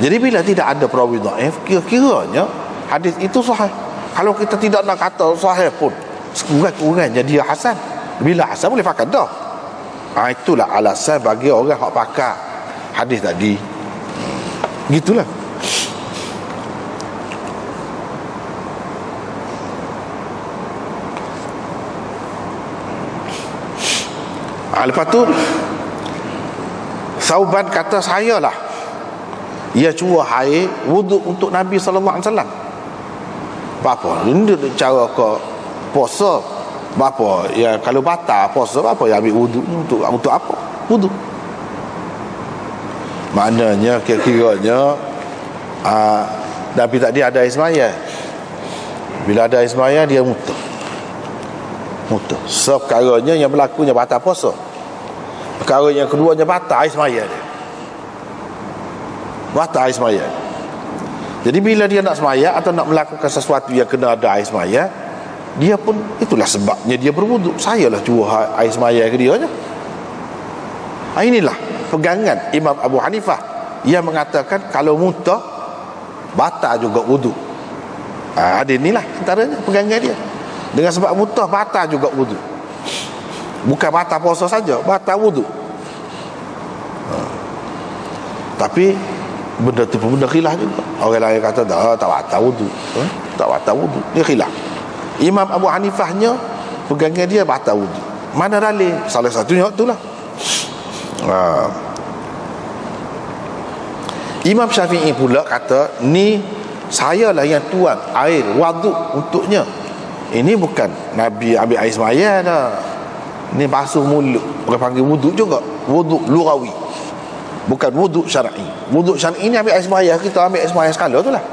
Speaker 1: Jadi bila tidak ada perawi dhaif, kira-kiranya hadis itu sahih. Kalau kita tidak nak kata sahih pun, sekurang-kurangnya dia hasan. Bila hasan boleh pakai dah. Itulah alasan bagi orang yang pakai hadis tadi. Gitulah. Lepas tu Sauban kata, saya lah ia cua air wuduk untuk Nabi sallallahu alaihi wasallam. Apa ini cara ke puasa? Apa ya, kalau batal puasa apa ya ambil wuduk untuk apa? Wuduk. Maknanya kira-kiranya Nabi tadi ada ismaya. Bila ada ismaya dia muntah. Seperkaranya yang berlakunya batal puasa. Perkara yang keduanya batal ismaya dia. Batal ismaya. Jadi bila dia nak semaya atau nak melakukan sesuatu yang kena ada air semaya, dia pun itulah sebabnya dia berwuduk. Sayalah curah air semaya ke dia je. Inilah pegangan Imam Abu Hanifah yang mengatakan kalau muntah batal juga wuduk. Ada inilah antaranya pegangan dia. Dengan sebab muntah batal juga wuduk. Bukan batal puasa saja, batal wuduk. Tapi benda tu pun benda khilaf juga. Orang lain kata tak batal wuduk, tak batal wuduk, dia khilaf. Imam Abu Hanifahnya pegangan dia batal wuduk. Mana dalil? Salah satunya itulah. Imam Syafi'i pula kata, ni sayalah yang tuang air waduk untuknya. Ini bukan Nabi ambil air semaya dah. Ini basuh mulut. Orang panggil wuduk juga, wuduk lughawi, bukan wuduk syar'i. Wuduk syar'i ni ambil air semaya, kita ambil air semaya sekala tu lah.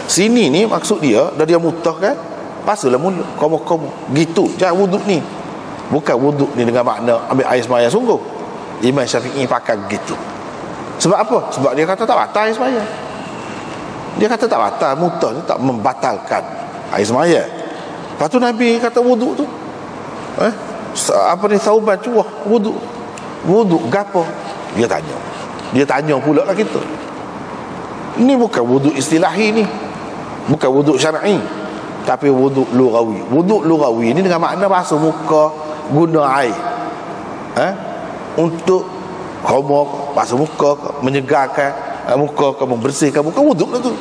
Speaker 1: Sini ni maksud dia, dah dia mutah kan, basuhlah mulut, komo-komo. Gitu jangan wuduk ni. Bukan wuduk ni dengan makna ambil air semaya sungguh. Imam Syafi'i pakai gitu. Sebab apa? Sebab dia kata tak batal air semaya. Dia kata tak batal, mutah ni tak membatalkan air semaya. Lepas tu Nabi kata wuduk tu, apa ni, Sauban curah wuduk. Wuduk gapo? Dia tanya pula lah kita. Ini bukan wuduk istilahi ni, bukan wuduk syar'i, tapi wuduk lughawi. Wuduk lughawi ni dengan makna basuh muka guna air untuk khomor, basuh muka, menyegarkan muka, membersihkan muka. Wuduk lah tu,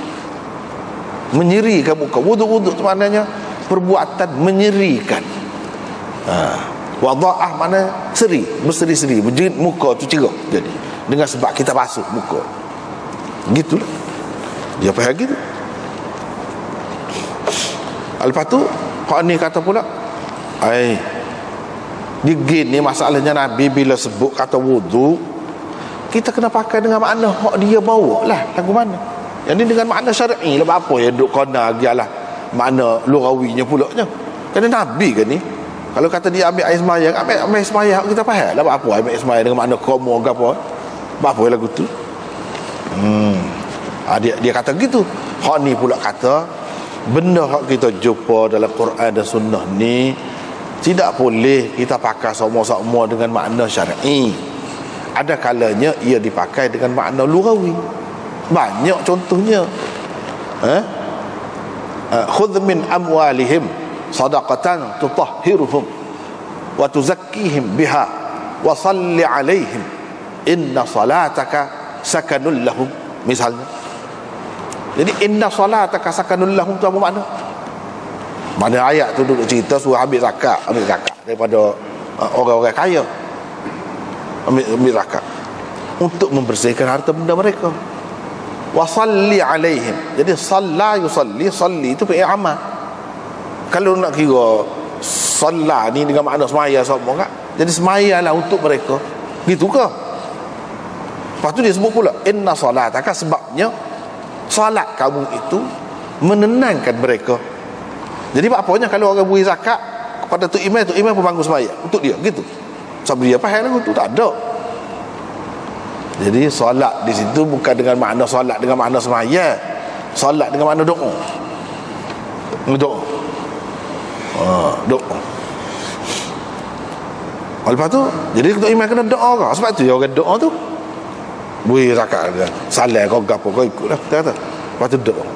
Speaker 1: menyerikan muka. Wuduk tu maknanya perbuatan menyerikan. Wada'ah mana seri, berseri-seri, muka tu cerah. Jadi dengan sebab kita basuh muka, gitulah dia faham gitu. Lepas tu Pak ni kata pula, Dia gini masalahnya, Nabi bila sebut kata wudu, kita kena pakai dengan makna hak dia bawa lah lagu mana. Yang ni dengan makna syar'i lah, apa ya duk kena agialah makna lughawinya pula nya. Kerana Nabi kan ni, kalau kata dia ambil air sembahyang, ambil air sembahyang kita faham lah apa ambil air sembahyang dengan makna komo ke apa lagu tu. Dia kata gitu. Hak ni pula kata benda hak kita jumpa dalam Quran dan Sunnah ni tidak boleh kita pakai semua-semua dengan makna syar'i. Ada kalanya ia dipakai dengan makna lughawi. Banyak contohnya. Khudh min amwalihim sadaqatan tutahhiruhum wa tuzakkihim biha wa salli alaihim inna salataka sakanul lahum, misalnya. Jadi inna salataka sakanul lahum tu apa makna? Mana ayat tu duduk cerita suruh ambil zakat daripada orang-orang kaya. Ambil zakat untuk membersihkan harta benda mereka. Wa salli alaihim. Jadi salla yusalli, salli itu fi'il amal. Kalau nak kira salla ni dengan makna semaya semua kan? Jadi semayalah untuk mereka. Gitu ke? Lepas tu dia sebut pula inna salataka, sebabnya salat kamu itu menenangkan mereka. Jadi apanya kalau orang beri zakat kepada tu imam pun bangun sembahyang untuk dia, gitu. Sebab dia faham lagu tu tak ada. Jadi solat di situ bukan dengan makna solat dengan makna sembahyang. Solat dengan makna doa. Doa. Doa. Lepas tu jadi ketua imam kena doa ke? Sebab tu orang doa tu beri zakat dia. Salat kau gapo kau ikutlah kata. Lepas tu doa.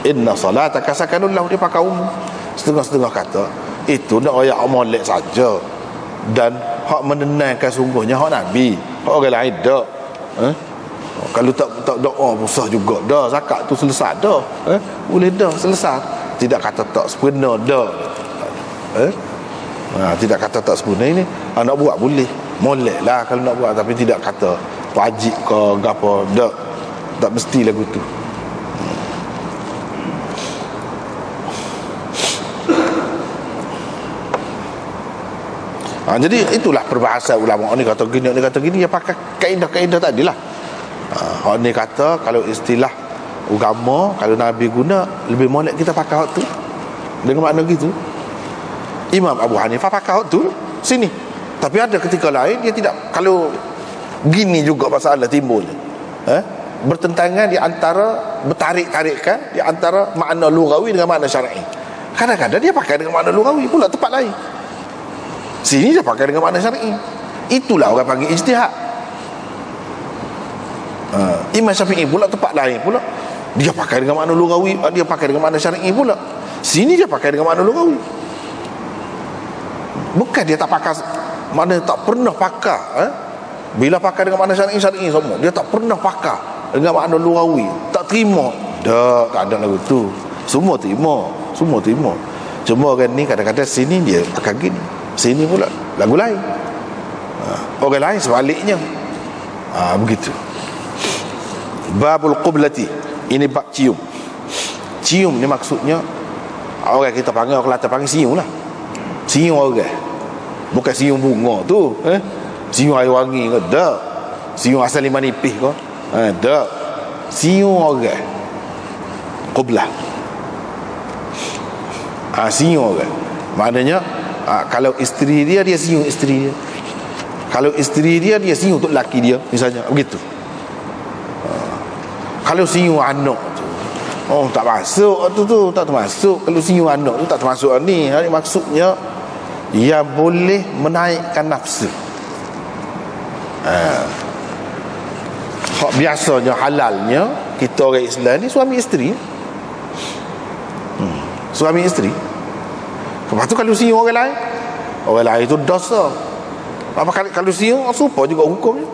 Speaker 1: Inna salataka sakanun lahu, dia pakai umum. Setengah-setengah kata itu nak ayat molek saja, dan hak menenangkan sungguhnya hak Nabi, hak orang lain dak. Kalau tak doa susah juga dah, zakat tu selesai dah. Boleh dah selesai. Tidak kata tak sempurna dah. Tidak kata tak sempurna ini. Nak buat boleh, molek lah kalau nak buat, tapi tidak kata wajib ke gapo dak. Tak mesti lagu tu. Jadi itulah perbahasan ulama. Ni kata gini, ni kata gini, dia pakai kaedah-kaedah tadilah. Ni kata kalau istilah agama, kalau Nabi guna lebih molek kita pakai hak tu. Dengan makna gitu. Imam Abu Hanifah pakai hak tu sini. Tapi ada ketika lain dia tidak. Kalau gini juga masalah timbulnya. Bertentangan di antara, bertarik-tarikkan di antara makna lughawi dengan makna syar'i. Kadang-kadang dia pakai dengan makna lughawi pula tempat lain. Sini dia pakai dengan makna syar'i. Itulah orang panggil ijtihad. Imam Syafi'i pula tempat lain pula dia pakai dengan makna lughawi, dia pakai dengan makna syar'i pula. Sini dia pakai dengan makna lughawi. Bukan dia tak pakai, makna tak pernah pakai. Bila pakai dengan makna syar'i semua, dia tak pernah pakai dengan makna lughawi, tak terima. Tak ada lagu tu. Semua terima. Cuma orang ni kadang-kadang sini dia pakai gini, sini pula lagu lain. Orang lain sebaliknya. Begitu. Babul qiblati, ini bab cium. Cium ni maksudnya orang kita panggil, orang Kelantan panggil siung lah. Siung orang, bukan siung bunga tu. Siung air wangi ke? Tak. Siung asal lima nipis ke? Tak. Siung orang, qiblah. Siung orang maknanya kalau isteri dia siung isteri dia. Kalau isteri dia siung untuk laki dia, misalnya begitu. Kalau siung anak tu, tak masuk tu tak termasuk. Kalau siung anak tu tak termasuk ni. Maksudnya yang boleh menaikkan nafsu. Hak biasanya halalnya kita orang Islam ni suami isteri. Suami isteri. Lepas tu kalau siung orang lain tu dosa. Apa kalau siung serupa juga hukumnya.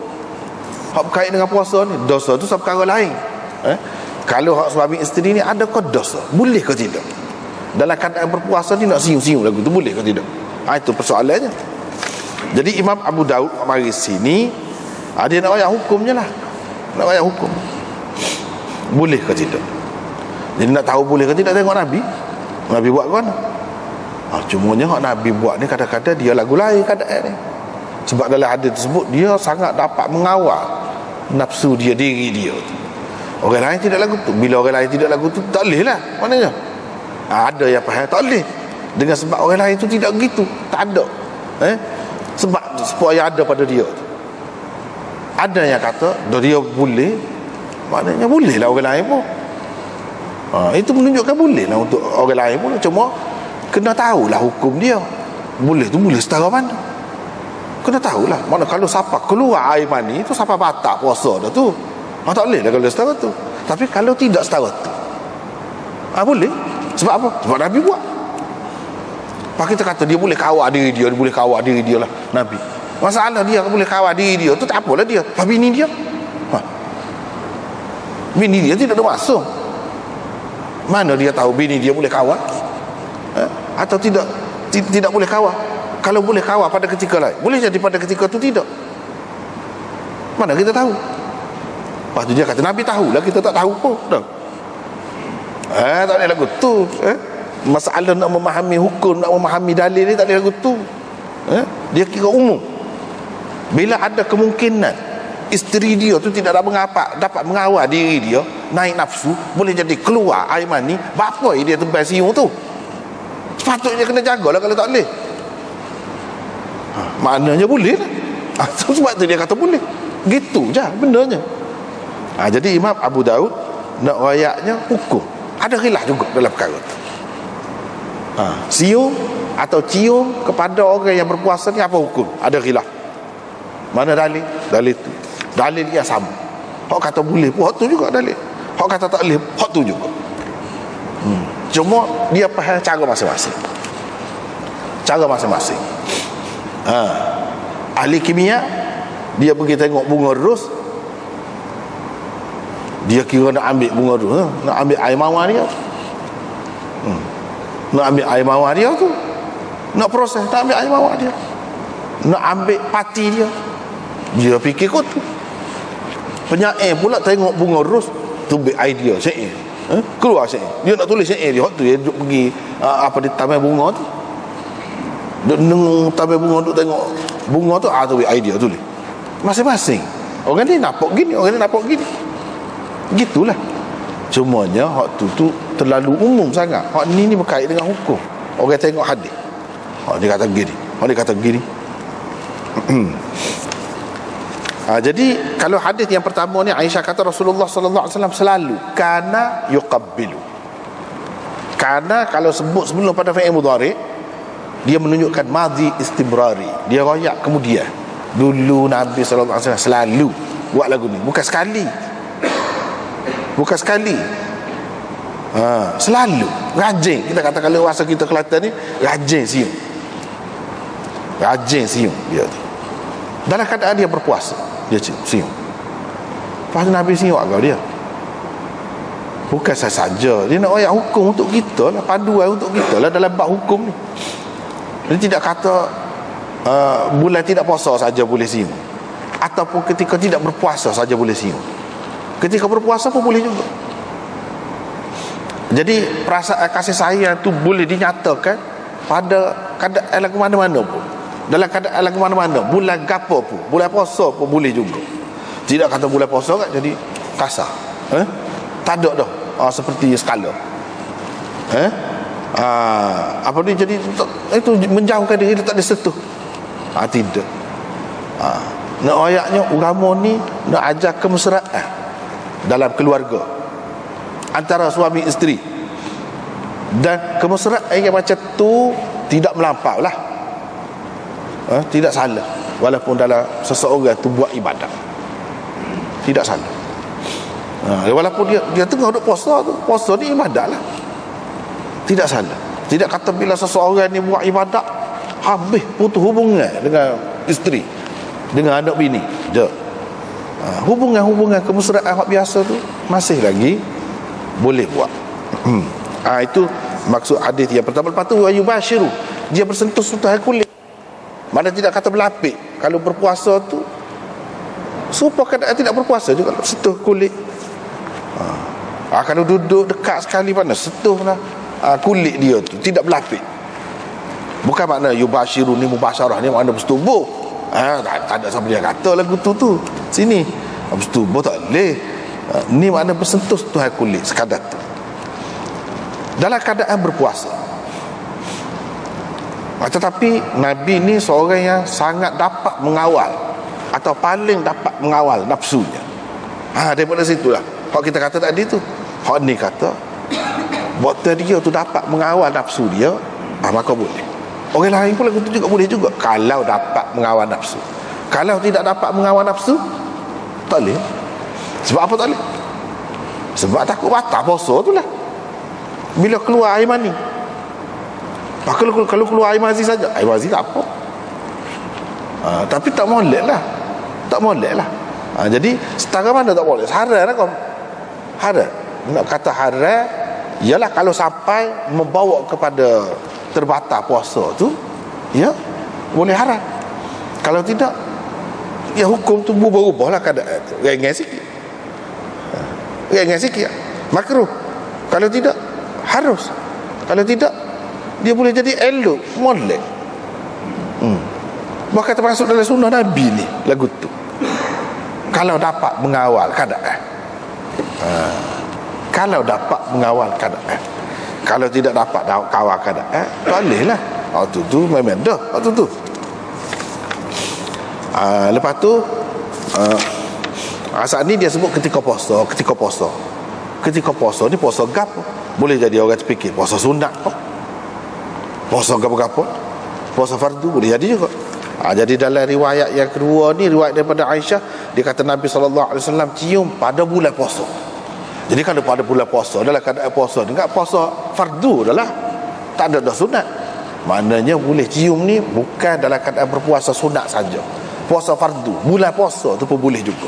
Speaker 1: Hak berkait dengan puasa ni, dosa tu satu perkara lain. Kalau hak suami isteri ni adakah dosa? Boleh ke tidak? Dalam keadaan berpuasa ni nak siung-siung lagu tu boleh ke tidak? Itu persoalannya. Jadi Imam Abu Daud mari sini, dia nak ayat hukumnya lah. Nak ayat hukum. Boleh ke tidak? Jadi nak tahu boleh ke tidak, tengok Nabi buat ke mana. Cumanya hak Nabi buat ni kadang-kadang dia lagu lain keadaan ni. Sebab dalam hadis tersebut dia sangat dapat mengawal nafsu dia, diri dia. Orang lain tidak lagu tu. Bila orang lain tidak lagu tu, tak boleh lah. Maknanya ada yang faham tak boleh, dengan sebab orang lain tu tidak begitu. Tak ada sebab supaya ada pada dia. Ada yang kata dia boleh, maknanya boleh lah orang lain pun. Itu menunjukkan boleh lah untuk orang lain pun. Cuma kena tahulah hukum dia. Boleh tu boleh setara mana. Kena tahulah. Mana kalau siapa keluar air mani tu, siapa batak puasa dah tu. Tak boleh lah kalau setara tu. Tapi kalau tidak setara tu, boleh. Sebab apa? Sebab Nabi buat. Pak kita kata dia boleh kawal diri dia, dia boleh kawal diri dia lah Nabi. Masalah dia boleh kawal diri dia tu tak apalah dia. Tapi bini dia, bini dia tidak ada maksud. Mana dia tahu bini dia boleh kawal atau tidak boleh kawal? Kalau boleh kawal pada ketika lain, boleh jadi pada ketika tu tidak. Mana kita tahu? Lepas tu dia kata Nabi tahulah, kita tak tahu pun dah. Tak boleh lagu tu. Masalah nak memahami hukum, nak memahami dalil ni tak boleh lagu tu. Dia kira umum. Bila ada kemungkinan isteri dia tu tidak dapat mengawal diri dia, naik nafsu, boleh jadi keluar air mani, bapa dia tebal siung tu. Sepatutnya kena jagalah kalau tak boleh. Maknanya boleh lah. Sebab tu dia kata boleh. Gitu je benarnya. Jadi Imam Abu Daud nak rayaknya hukum. Ada khilaf juga dalam perkara tu. Siung atau cium kepada orang yang berpuasa ni apa hukum? Ada khilaf. Mana dalil? Dalil tu. Dalil dia sama. Hak kata boleh pun, hak tu juga dalil. Hak kata tak boleh, hak tu juga. Cuma dia faham cara masing-masing. Cara masing-masing. Ahli kimia, dia pergi tengok bunga ros, dia kira nak ambil bunga ros, nak ambil air mawar dia. Nak ambil air mawar dia tu, nak proses, nak ambil air mawar dia, nak ambil pati dia. Dia fikir kot tu. Penyair pula tengok bunga ros tu, ambil idea syair, keluar syair. Dia nak tulis syair dia, waktu dia duduk pergi di taman bunga tu, duduk nengung taman bunga, duduk tengok bunga tu, tu idea tulis. Masing-masing orang ni nampak gini, orang ni nampak gini. Gitulah. Cumanya hak tu terlalu umum sangat. Hak ni berkait dengan hukum. Orang tengok hadis, dia kata begini, dia kata begini. Jadi kalau hadis yang pertama ni, Aisyah kata Rasulullah sallallahu alaihi wasallam selalu kana yuqabbilu. Kana kalau sebut sebelum pada fi'il mudhari, dia menunjukkan madhi istimrari. Dia royak kemudian. Dulu Nabi sallallahu alaihi wasallam selalu buat lagu ni, bukan sekali. Bukan sekali. Selalu rajin. Kita kata kalau bahasa kita Kelantan ni, rajin siung. Rajin siung dia tu. Dalam keadaan dia berpuasa, dia siung. Lepas Nabi siung agak dia. Bukan saja dia nak ayat hukum untuk kita lah, panduan untuk kita lah dalam bab hukum ni. Dia tidak kata bulan tidak puasa saja boleh siung, ataupun ketika tidak berpuasa saja boleh siung. Ketika berpuasa pun boleh juga. Jadi perasaan kasih sayang tu boleh dinyatakan pada keadaan lagu mana-mana pun. Dalam keadaan lagu mana-mana, bulan gapo pun, bulan puasa pun boleh juga. Tidak kata bulan puasa kan jadi kasar. Tak ada dah. Seperti skala. Apa dia jadi itu menjauhkan diri, tak disentuh. Tidak. Nak ayatnya agama ni nak ajar kemesraan dalam keluarga antara suami isteri, dan kemesraan yang macam tu tidak melampau lah, tidak salah walaupun dalam seseorang tu buat ibadat, tidak salah. Walaupun dia tengah duk puasa tu, puasa ni ibadat lah, tidak salah. Tidak kata bila seseorang ni buat ibadat habis putus hubungan dengan isteri, dengan anak bini je. Hubungan kemesraan hak biasa tu masih lagi boleh buat. Itu maksud hadis yang pertama. Lepas tu ayubashiru, dia bersentuh-sentuh kulit. Mana tidak kata berlapik. Kalau berpuasa tu supaya keadaan tidak berpuasa juga sentuh kulit. Kalau duduk dekat sekali mana sentuhlah kulit dia tu, tidak berlapik. Bukan makna yubashiru ni mubasyarah ni makna bersetubuh. Tak ada siapa dia kata lagu tu sini bersetubuh tak boleh. Ni makna bersentuh Tuhan kulit sekadar tu dalam keadaan berpuasa. Tetapi Nabi ni seorang yang sangat dapat mengawal atau paling dapat mengawal nafsunya. Daripada situlah hak kita kata tadi tu, hak ni kata botol dia tu dapat mengawal nafsu dia, maka boleh. Orang lain pun lagu tu juga boleh juga kalau dapat mengawal nafsu. Kalau tidak dapat mengawal nafsu, tak boleh. Sebab apa tak boleh? Sebab takut batal puasa tu lah. Bila keluar air mani, kalau keluar air mazi saja, air mazi tak apa. Tapi tak molek lah. Tak molek lah. Jadi setara mana tak boleh? Haram lah kau. Haram. Nak kata haram ialah kalau sampai membawa kepada terbatal puasa tu, ya boleh haram. Kalau tidak, ya hukum tu berubah-ubah lah keadaan tu. Ringan sikit makruh. Kalau tidak harus. Kalau tidak dia boleh jadi elok, molek. Bahkan termasuk dalam sunnah Nabi ni lagu tu. Kalau dapat mengawal keadaan. Kalau dapat mengawal keadaan. Kalau tidak dapat kawal keadaan, tak boleh lah. Waktu tu memang dah. Waktu tu lepas tu saat ni dia sebut ketika puasa ni puasa gap. Boleh jadi orang terfikir puasa sunat kok. Puasa gapa-gapa, puasa fardu boleh jadi juga. Jadi dalam riwayat yang kedua ni, riwayat daripada Aisyah, dia kata Nabi SAW cium pada bulan puasa. Jadi kalau pada bulan puasa, dalam keadaan puasa, dengan puasa fardu adalah tak ada dah sunat. Maknanya boleh cium ni bukan dalam keadaan berpuasa sunat saja. Puasa fardu, bulan puasa tu pun boleh juga.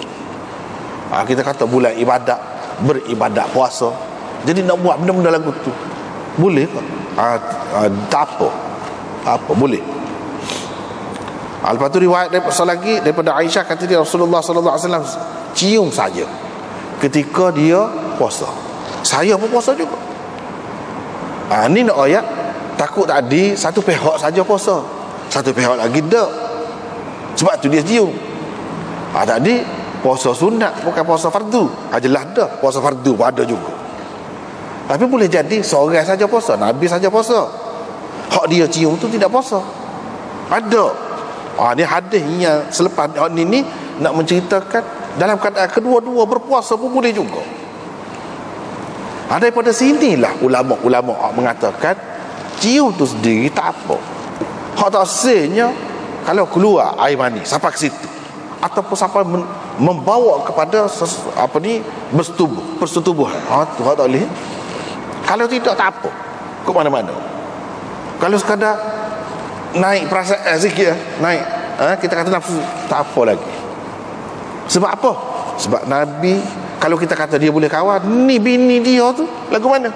Speaker 1: Kita kata bulan ibadat, beribadat puasa. Jadi nak buat benda-benda lagu tu boleh ke? Tak apa, boleh. Lepas tu riwayat lagi daripada Aisyah, kata dia Rasulullah SAW cium saja ketika dia puasa. Saya pun puasa juga. Ni nak ayat takut tadi satu pihak saja puasa, satu pihak lagi tak. Sebab tu dia cium. Tadi puasa sunat bukan puasa fardu. Jelas dah puasa fardu pun ada juga. Tapi boleh jadi seorang saja puasa, Nabi saja puasa, hak dia cium tu tidak puasa. Ada. Ni hadis yang selepas ni nak menceritakan dalam keadaan kedua-dua berpuasa pun boleh juga. Daripada sinilah ulama-ulama mengatakan cium tu sendiri tak apa. Hak tak sesnya kalau keluar air mani sampai ke situ ataupun sampai membawa kepada persetubuhan, tu hak tak boleh. Kalau tidak tak apa, ke mana-mana. Kalau sekadar naik perasaan sikit, naik kita kata nafsu, tak apa lagi. Sebab apa? Sebab Nabi, kalau kita kata dia boleh kawal, ni bini dia tu lagu mana?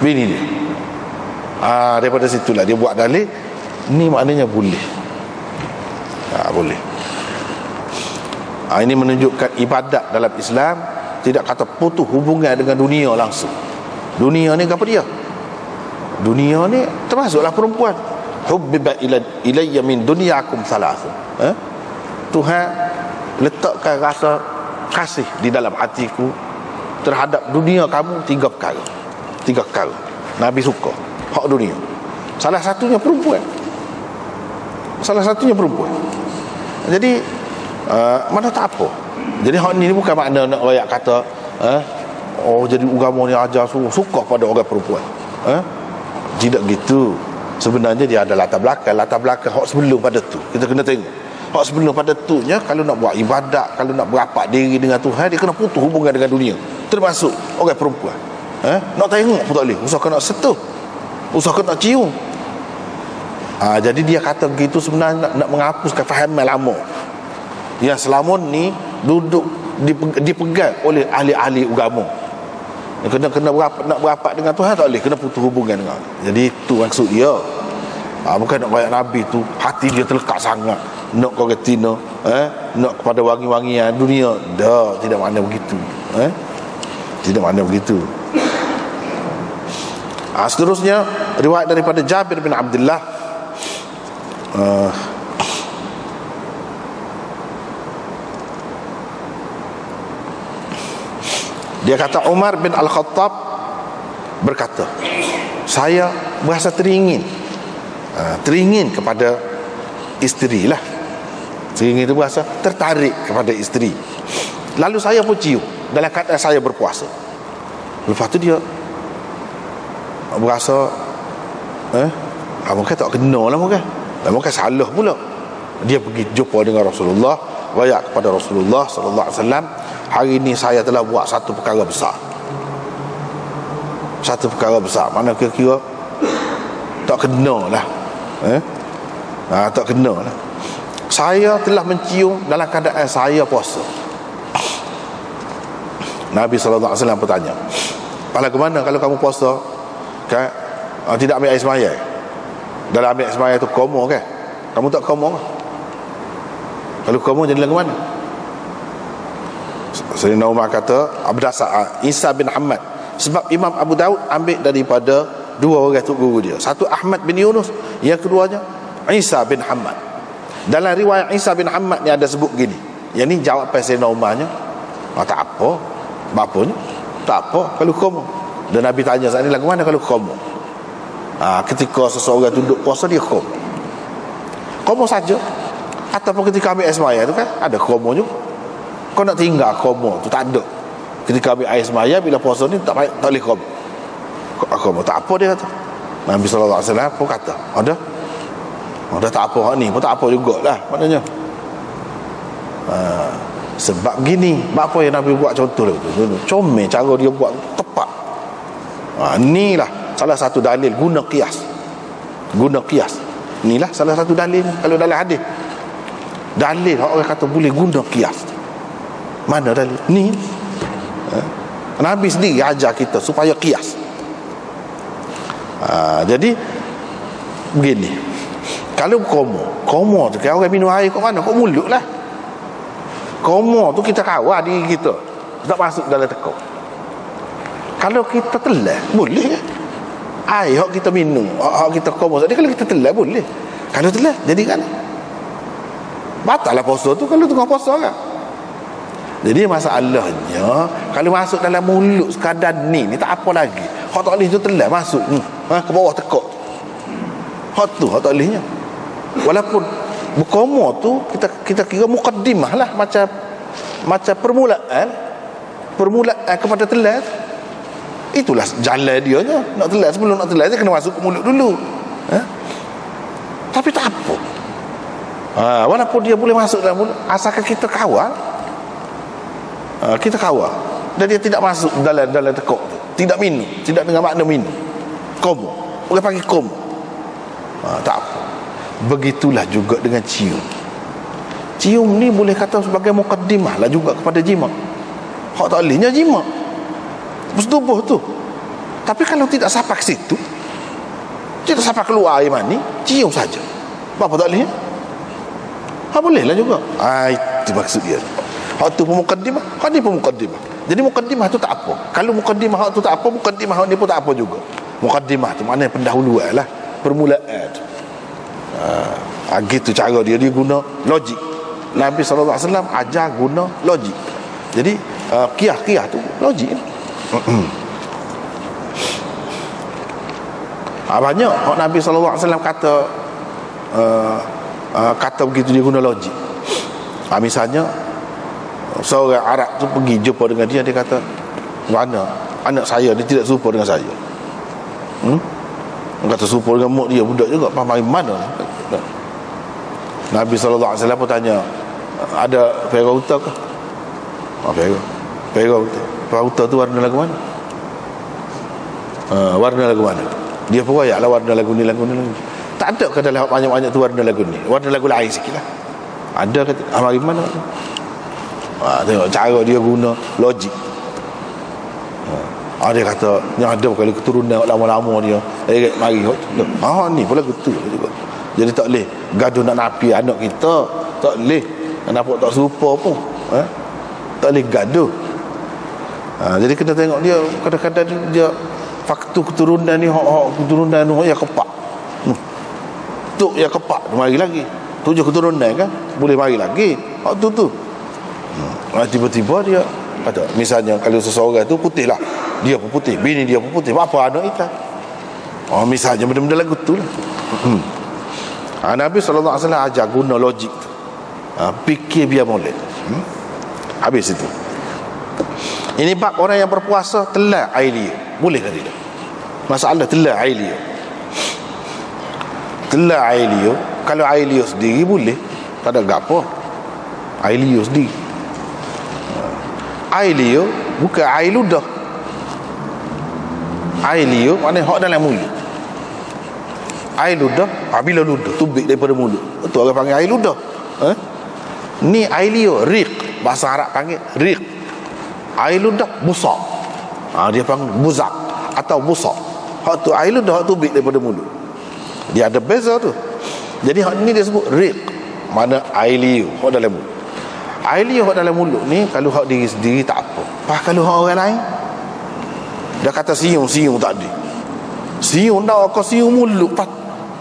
Speaker 1: Bini dia. Daripada situlah dia buat dalil, ni maknanya boleh. Boleh. Ini menunjukkan ibadat dalam Islam tidak kata putus hubungan dengan dunia langsung. Dunia ni apa dia? Dunia ni termasuklah perempuan. Hubbiba ilayya min dunyakum thalatha. Tuhan letakkan rasa kasih di dalam hatiku terhadap dunia kamu tiga perkara. Nabi suka hak dunia. Salah satunya perempuan. Jadi mana tak apa. Jadi hak ni bukan makna nak royak kata jadi agama ni ajar suka pada orang perempuan. Tidak gitu. Sebenarnya dia ada latar belakang hak sebelum pada tu. Kita kena tengok hak sebelum pada tu nya. Kalau nak buat ibadat, kalau nak berapak diri dengan Tuhan, dia kena putus hubungan dengan dunia, termasuk orang perempuan. Nak tengok pun tak boleh, usahakan nak sentuh, usahakan nak cium. Jadi dia kata begitu sebenarnya nak menghapuskan fahaman lama yang selama ni duduk dipegang oleh ahli-ahli agama. Kena nak berapat dengan Tuhan tak boleh, kena putus hubungan dengan. Jadi itu maksud dia. Bukan nak kayak Nabi tu hati dia terlekat sangat nak kau retina, nak kepada wangi-wangian dunia. Dah, tidak makna begitu. Tidak makna begitu. Seterusnya riwayat daripada Jabir bin Abdullah, dia kata Umar bin Al-Khattab berkata, saya berasa teringin kepada isteri lah. Teringin itu berasa tertarik kepada isteri. Lalu saya pun cium dalam keadaan saya berpuasa. Lepas tu dia berasa mungkin tak kena lah, mungkin salah pula. Dia pergi jumpa dengan Rasulullah, wayak kepada Rasulullah sallallahu alaihi wasallam, hari ini saya telah buat satu perkara besar. Satu perkara besar, mana kira-kira tak kena lah. Tak kena lah. Saya telah mencium dalam keadaan saya puasa. Nabi sallallahu alaihi wasallam bertanya, "Pahala ke mana kalau kamu puasa? Kan tidak ambil air semaya. Dalam ambil air semaya tu komo kan? Kamu tak komo kan? Kalau komo jadi lagu mana?" Sayyidina Umar kata, berdasar Isa bin Ahmad, sebab Imam Abu Daud ambil daripada dua orang tu guru dia. Satu Ahmad bin Yunus, yang keduanya Isa bin Ahmad. Dalam riwayat Isa bin Ahmad ni ada sebut gini. Yang ni jawapan Sayyidina Umarnya, tak apa. Bapanya tak apa kalau komo. Dan Nabi tanya saat ni lagu mana kalau komo. Ketika seseorang duduk puasa dia komo saja, ataupun ketika ambil air semaya tu kan ada komo juga. Kau nak tinggal komo tu tak ada. Ketika ambil air semaya bila puasa ni tak boleh komo. Tak apa dia kata. Nabi sallallahu alaihi wasallam pun kata, ada tak apa hak ni pun tak apa jugalah maknanya. Sebab gini, apa yang Nabi buat contoh lah tu. Comel cara dia buat tepat. Inilah salah satu dalil guna qiyas. Inilah salah satu dalil kalau dalam hadis. Dalil orang kata boleh guna qiyas. Mana dalil? Ni. Nabi sendiri ajar kita supaya qiyas. Jadi begini. Kalau komo tu kan orang minum air kat mana? Kat mulut lah. Komo tu kita kawal diri kita, tak masuk dalam tekuk. Kalau kita telan boleh air hak kita minum, hak kita komo. Jadi kalau kita telan boleh. Kalau telan jadi kan batal lah puasa tu kalau tengah puasa kan. Jadi masalahnya kalau masuk dalam mulut sekadar ni tak apa lagi. Hak tak boleh tu telan masuk ke bawah tekuk. Hak tak bolehnya. Walaupun berkomo tu kita kira mukaddimah lah, macam permulaan kepada telan. Itulah jalan dia je. Nak telan, sebelum nak telan dia kena masuk ke mulut dulu. Tapi tak apa. Walaupun dia boleh masuk dalam mulut, asalkan kita kawal. Kita kawal dan dia tidak masuk dalam tekuk tu. Tidak minum, tidak dengan makna minum. Komo. Boleh panggil komo. Tak apa. Begitulah juga dengan cium. Cium ni boleh kata sebagai mukaddimah lah juga kepada jima. Hak tak bolehnya jima bersetubuh tu. Tapi kalau tidak sampai ke situ, tidak sampai keluar air mani, cium saja. Apa tak bolehnya? Boleh lah juga. Itu maksud dia. Hak tu pun mukaddimah, hak ni pun mukaddimah. Jadi mukaddimah tu tak apa. Kalau mukaddimah hak tu tak apa, mukaddimah hak ni pun tak apa juga. Mukaddimah tu maknanya pendahuluan lah, permulaan. Gitu cara dia guna logik. Nabi SAW ajar guna logik. Jadi qiyas tu logik. Banyak Nabi SAW kata begitu dia guna logik. Misalnya seorang Arab tu pergi jumpa dengan dia kata, mana anak saya dia tidak serupa dengan saya. Kata serupa dengan mak dia, budak juga paham mana. Nabi SAW pun tanya, ada perah unta ke? Perah unta tu warna lagu mana? Warna lagu mana? Dia pun ayat lah warna lagu ni. Tak ada ke dalam banyak-banyak tu warna lagu ni? Warna lagu lain sikit lah. Ada kata, mari mana? Tengok cara dia guna logik. Dia kata yang ada kalau keturunan lama-lama dia mari ni pula gitu juga. Jadi tak boleh gaduh nak napi anak kita, tak boleh nampak tak serupa pun. Tak boleh gaduh. Jadi kena tengok dia kadang-kadang dia faktu keturunan ni hak keturunan tu ya kepak. Tuk ya kepak mari lagi. 7 keturunan kan boleh mari lagi. Hak tu. Tiba-tiba dia ada, misalnya kalau seseorang tu putih lah, dia pun putih, bini dia pun putih, apa anak hitam. Misalnya benda-benda lagu tu lah. Nabi SAW ajar guna logik tu. Fikir biar molek. Habis itu. Ini bab orang yang berpuasa telah air liur. Boleh ke tidak? Masalah telah air liur. Telah air liur, kalau air liur sendiri boleh, tak ada gapo. Air liur sendiri. Air liur bukan air ludah. Air liur maknanya hak dalam mulut. Air ludah, bila ludah tubik daripada mulut, itu orang panggil air ludah. Ni air liur, riq, bahasa Arab panggil riq. Air ludah busak, dia panggil buzak atau busak. Hak tu air ludah, hak tubik daripada mulut. Dia ada beza tu. Jadi hak ni dia sebut riq, mana air liur hak dalam mulut. Air liur hak dalam mulut ni kalau hak diri sendiri tak apa. Kalau hak orang lain, dia kata siung tak ada. Siung dah kau siung mulut,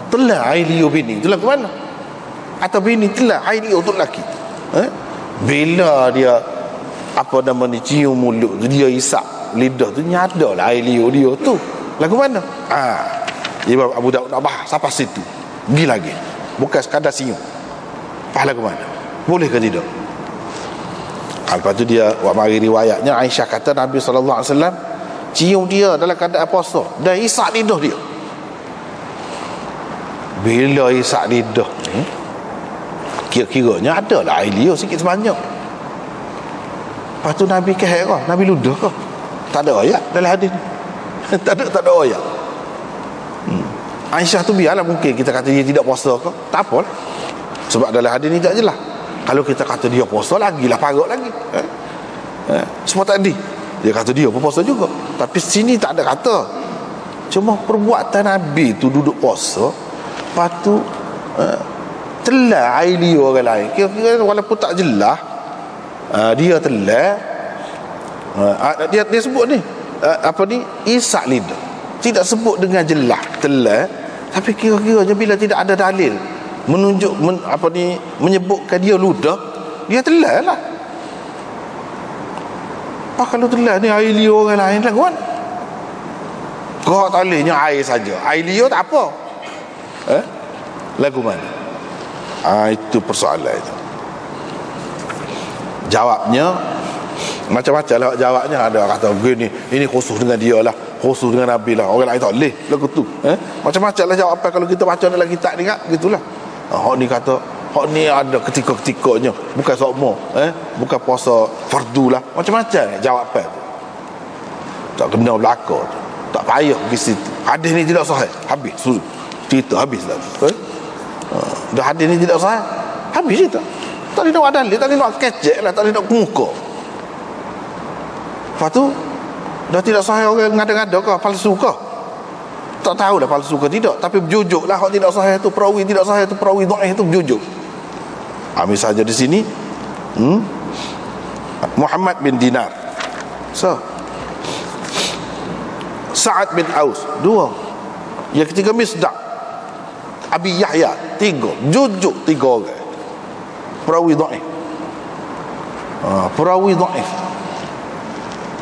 Speaker 1: telah air liur bini tu lah ke mana? Atau bini telah air liur tu lelaki. Bila dia apa nama ni cium mulut tu, dia isap lidah tu, nyada lah air liur dia tu lagu mana. Imam Abu Daud nak bahas sampai situ, pergi lagi, bukan sekadar siung, pahala ke mana, boleh ke tidak? Lepas tu dia buat mari riwayatnya, Aisyah kata Nabi SAW cium dia dalam keadaan puasa dan isap lidah dia. Bila isap lidah ni, kira-kiranya ada lah air liur sikit sebanyak. Lepas tu Nabi kehera, Nabi ludah ke? Tak ada ayat dalam hadis ni. tak ada ayat. Aisyah tu biarlah, mungkin kita kata dia tidak puasa ke, tak apa lah. Sebab dalam hadis ni tak jelas. Kalau kita kata dia puasa, lagilah parut lagi. Semua tadi dia kata dia pun puasa juga, tapi sini tak ada kata. Cuma perbuatan Nabi tu duduk puasa, lepas tu telah air liur orang lain. Kira-kira walaupun tak jelas, dia telah, dia sebut ni apa ni, isak lidah, tidak sebut dengan jelas telah, tapi kira-kiranya bila tidak ada dalil menunjuk menyebutkan dia ludah, dia telah lah. Kalau telah ni air liur orang lain lah kawan, kau tak bolehnya air saja, air liur tak apa, lagu mana? Itu persoalan itu. Jawabnya macam-macam lah jawabnya. Ada kata begini, ini khusus dengan dia lah, khusus dengan Nabi lah, orang lain tak boleh lagu tu. Macam-macam lah jawapan kalau kita baca dalam kitab ni kan, gitulah. Hak ni kata, hak ni ada ketika-ketikanya, bukan sokmo, bukan puasa fardu lah, macam-macam jawapan tu. Tak kena belaka tu, tak payah pergi situ. Hadis ni tidak sahih, habis cerita, habis lah. Dah hadis ni tidak sahih, habis cerita. Tak boleh nak buat dalil, tak boleh nak kecek lah, tak boleh nak muka. Lepas tu dah tidak sahih, orang ngada-ngada ke, palsu ke, tak tahu dah palsu ke tidak, tapi berjujuk lah hak tidak sahih tu, perawi tidak sahih tu, perawi dhaif tu berjujuk. Misalnya di sini Muhammad bin Dinar, Sa'ad bin Aus, 2. Yang ketiga Misdaq, Abi Yahya, 3. Jujuk 3 orang perawi dhaif. Perawi dhaif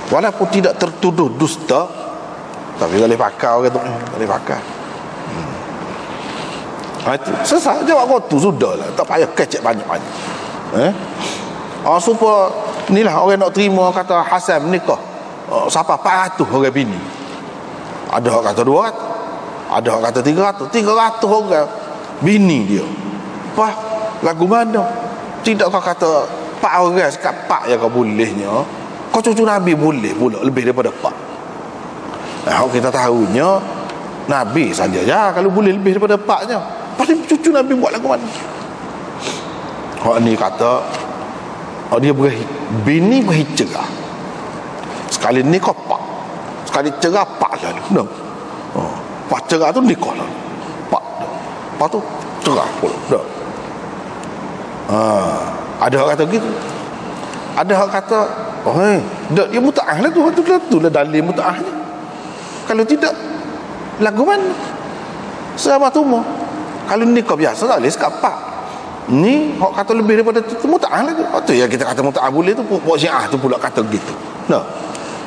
Speaker 1: walaupun tidak tertuduh dusta, tapi tak boleh pakai orang dhaif, tak boleh pakai. Itu selesai jawab kau tu, sudah lah, tak payah kecek banyak-banyak. Supaya ni lah orang nak terima kata Hasan nikah siapa 400 orang bini. Ada orang kata 200, ada orang kata 300 orang bini dia. Apa lagu mana? Tidak kau kata 4 orang sekat 4 yang kau bolehnya, kau cucu Nabi boleh pula lebih daripada 4. Kalau kita tahunya Nabi saja ya kalau boleh lebih daripada 4-nya, pasti cucu Nabi buat lagu mana? Hak ni kata dia bini berhijrah, sekali nikah 4, sekali cerah 4 lalu. No. 4 cerah tu nikah lalu 4. Lepas tu cerah pula. No. Ada orang kata gitu. Ada orang kata dia muta'ah lah tu lah dalil muta'ahnya. Kalau tidak, lagu mana? Sama tumo. Kalau nikah biasa tak boleh sekapak. Ni hok kata lebih daripada tu mut'ah lagi. Oh tu ya kita kata mut'ah boleh tu, pok Syiah tu pula kata gitu. Nah.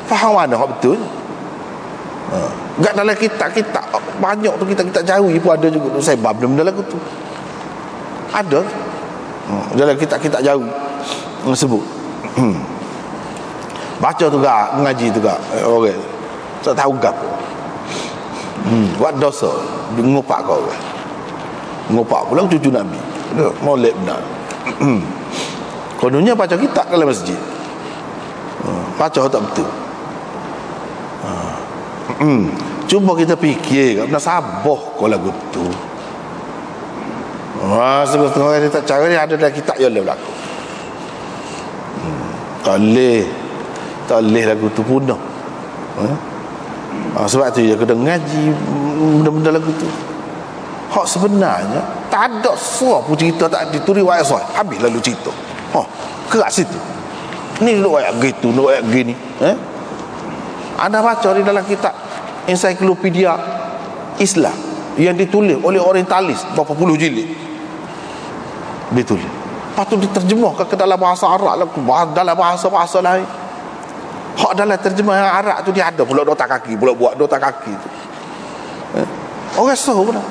Speaker 1: Faham mana hok betul? Enggak dalam kitab-kitab banyak tu kita jauhi pun ada juga tu. Saya bab dalam lagu tu. Ada. Dalam kitab-kitab jauh sebut. Baca tu gak, mengaji tu gak. Orang tak tahu gapo. Buat dosa, ngopak kau orang. Ngopak pula cucu Nabi. Molek benar. Kononnya baca kitab dalam masjid. Baca tak betul. Cuba kita fikir, nak sabar kau lagu tu. Setengah orang dia tak cara dia ada dalam kitab yang berlaku. Tak boleh lagu tu punah. Sebab tu dia kena ngaji benda-benda lagu tu. Hak sebenarnya tak ada suara pun cerita tak ditulis riwayat sahih. Habis lalu cerita. Keras situ. Ni duk ayat gitu, duk ayat gini. Anda baca di dalam kitab ensiklopedia Islam yang ditulis oleh orientalis berapa puluh jilid. Ditulis. Lepas tu diterjemahkan ke dalam bahasa Arab, dalam bahasa-bahasa lain. Hak dalam terjemahan Arab tu dia ada pula dota kaki, pula buat dota kaki tu. Orang sahur pula.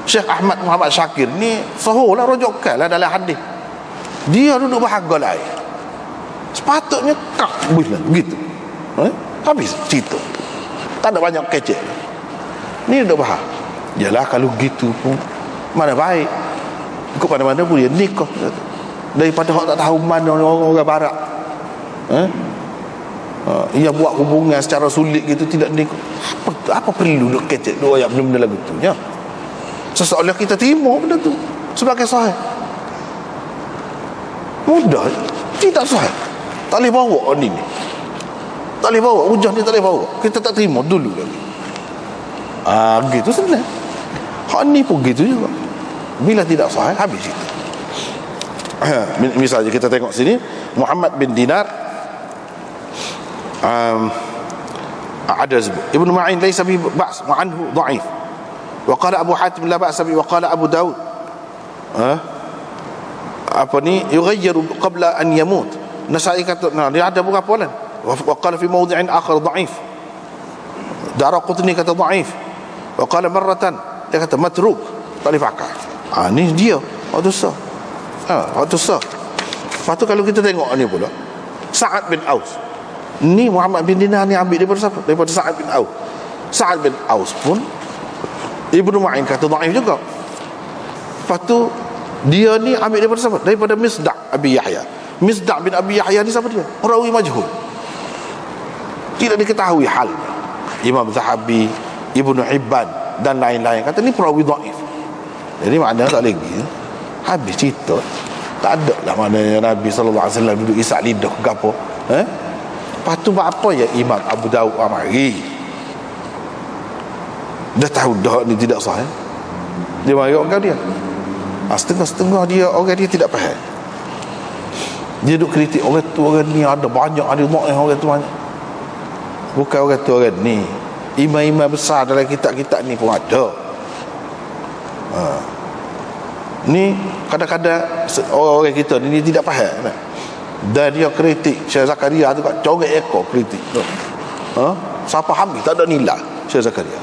Speaker 1: Syekh Ahmad Muhammad Syakir ni sahur lah, rujukan lah dalam hadis. Dia duduk bahagia lain. Sepatutnya kak begitu. Habis cerita. Tak ada banyak kecek. Ni duduk bahag. Yalah kalau gitu pun mana baik. Ikut mana-mana pun dia nikah. Daripada orang tak tahu mana orang barat. Ia buat hubungan secara sulit gitu, tidak nikah. Apa perlu duk kecek dua ayat benda-benda lagu tu ya? Seseolah kita terima benda tu sebagai sahih. Mudah. Tidak sahih. Tak boleh bawa ni. Tak boleh bawa. Hujah ni tak boleh bawa. Kita tak terima dulu lagi. Gitu sebenarnya. Hak ni pun gitu juga. Bila tidak sahih, habis itu. Misalnya kita tengok sini, Muhammad bin Dinar ada sebut Ibnu Ma'in laysa bi ba's wa anhu dha'if. Wa qala Abu Hatim la ba'sa bi, wa qala Abu Daud apa ni yughayyiru qabla an yamut. Nasai kata dia ada beberapa lan. Wa qala fi mawdi'in akhar dha'if. Daraqutni kata dha'if. Wa qala marratan dia kata matruk, tak boleh pakai. Ni dia waktu sah. Waktu sah. Lepas tu kalau kita tengok ni pula Sa'ad bin Aus. Ni Muhammad bin Dinar ni ambil daripada siapa? Daripada Sa'ad bin Aus. Sa'ad bin Aus pun Ibnu Ma'in kata dhaif juga. Lepas tu dia ni ambil daripada siapa? Daripada Misda' Abi Yahya. Misda' bin Abi Yahya ni siapa dia? Perawi majhul. Tidak diketahui hal. Imam Zahabi, Ibnu Hibban dan lain-lain kata ni perawi dhaif. Jadi maknanya tak lagi. Habis cerita. Tak ada lah maknanya Nabi SAW duduk isak lidah ke apa. Lepas tu apa ya Imam Abu Daud mari. Dah tahu dah ni tidak sah. Dia mari orang dia. Setengah-setengah dia orang dia tidak faham. Dia duk kritik orang tu, orang ni ada banyak, ada dhaif orang tu banyak. Bukan orang tu orang ni. Imam-imam besar dalam kitab-kitab ni pun ada. Ni kadang-kadang orang kita ni tidak faham. Dan dia kritik Syekh Zakaria tu kat corek ekor kritik. Siapa habis tak ada nilai Syekh Zakaria.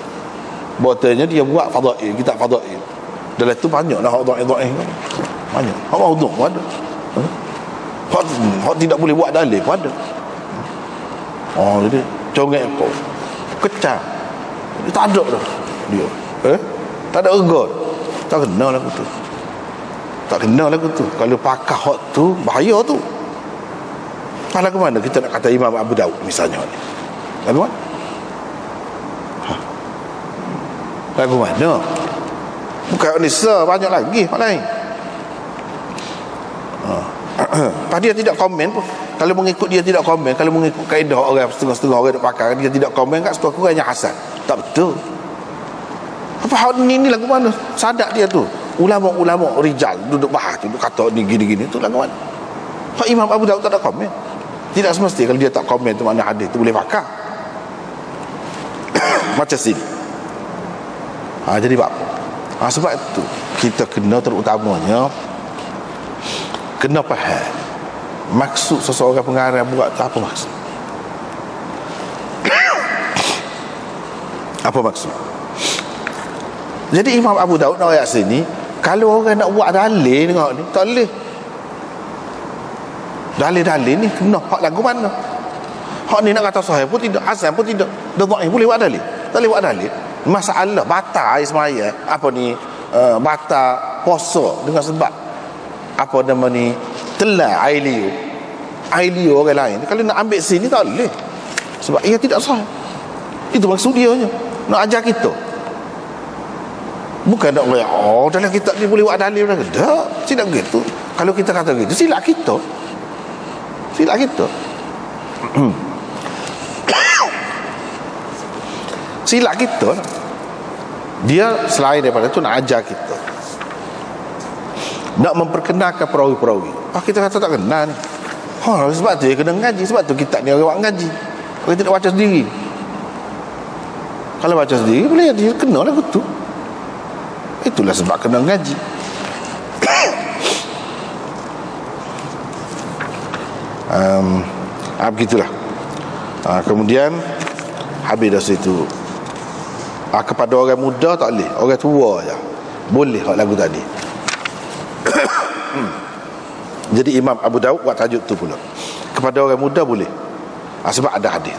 Speaker 1: Botanya dia buat fadail, kitab fadail. Dalam tu banyaklah hak dhaif-dhaif. Banyak. Hak maudhu' pun ada. Hak tidak boleh buat dalil pun ada. Jadi corek ekor. Kecam. Dia tak ada dah dia. Tak ada ergot. Tak kena lagu tu. Tak kena lagu tu. Kalau pakar hak tu bahaya tu. Lagu mana kita nak kata Imam Abu Daud misalnya ni? Lagu mana? Lagu mana? Bukan Nisa, banyak lagi hak lain. Pak dia tidak komen pun. Kalau mengikut dia tidak komen, kalau mengikut kaedah orang setengah-setengah orang nak pakar, dia tidak komen kat sekurang-kurangnya hasan. Tak betul. Apa hal ni lagu mana? Sadak dia tu. Ulama-ulama rijal duduk bahas, duduk kata ni gini-gini tu lagu mana? Pak Imam Abu Daud tak ada komen. Tidak semestinya kalau dia tak komen tu makna hadis tu boleh pakar. Macam sini. Jadi sebab itu kita kena terutamanya kena faham maksud seseorang pengarang buat tu apa maksud. Apa maksud? Jadi Imam Abu Daud nak ayat sini, kalau orang nak buat dalil tengok ni, tak boleh. Dalil-dalil ni kena hak lagu mana? Hak ni nak kata sahih pun tidak, hasan pun tidak. Dah dhaif boleh buat dalil. Tak boleh buat dalil. Masalah batal air semaya, apa ni, batal puasa dengan sebab apa nama ni, telah air liur orang lain. Kalau nak ambil sini tak boleh. Sebab ia tidak sah. Itu maksud dia nya. Nak ajar kita. Bukan nak dalam kitab ni boleh buat dalil dah. Tak, tidak begitu. Kalau kita kata begitu, silap kita. Silap kita. Silap kita. Dia selain daripada tu nak ajar kita, nak memperkenalkan perawi-perawi. Kita kata tak kenal ni. Sebab tu dia kena ngaji. Sebab tu kitab ni orang buat ngaji. Orang tidak baca sendiri. Kalau baca sendiri boleh dia kena lah betul. Itulah sebab kena ngaji. Begitulah. Kemudian habis dah situ. Kepada orang muda tak boleh, orang tua je boleh hak lagu tadi. Jadi Imam Abu Daud buat tajuk tu pula. Kepada orang muda boleh, sebab ada hadis.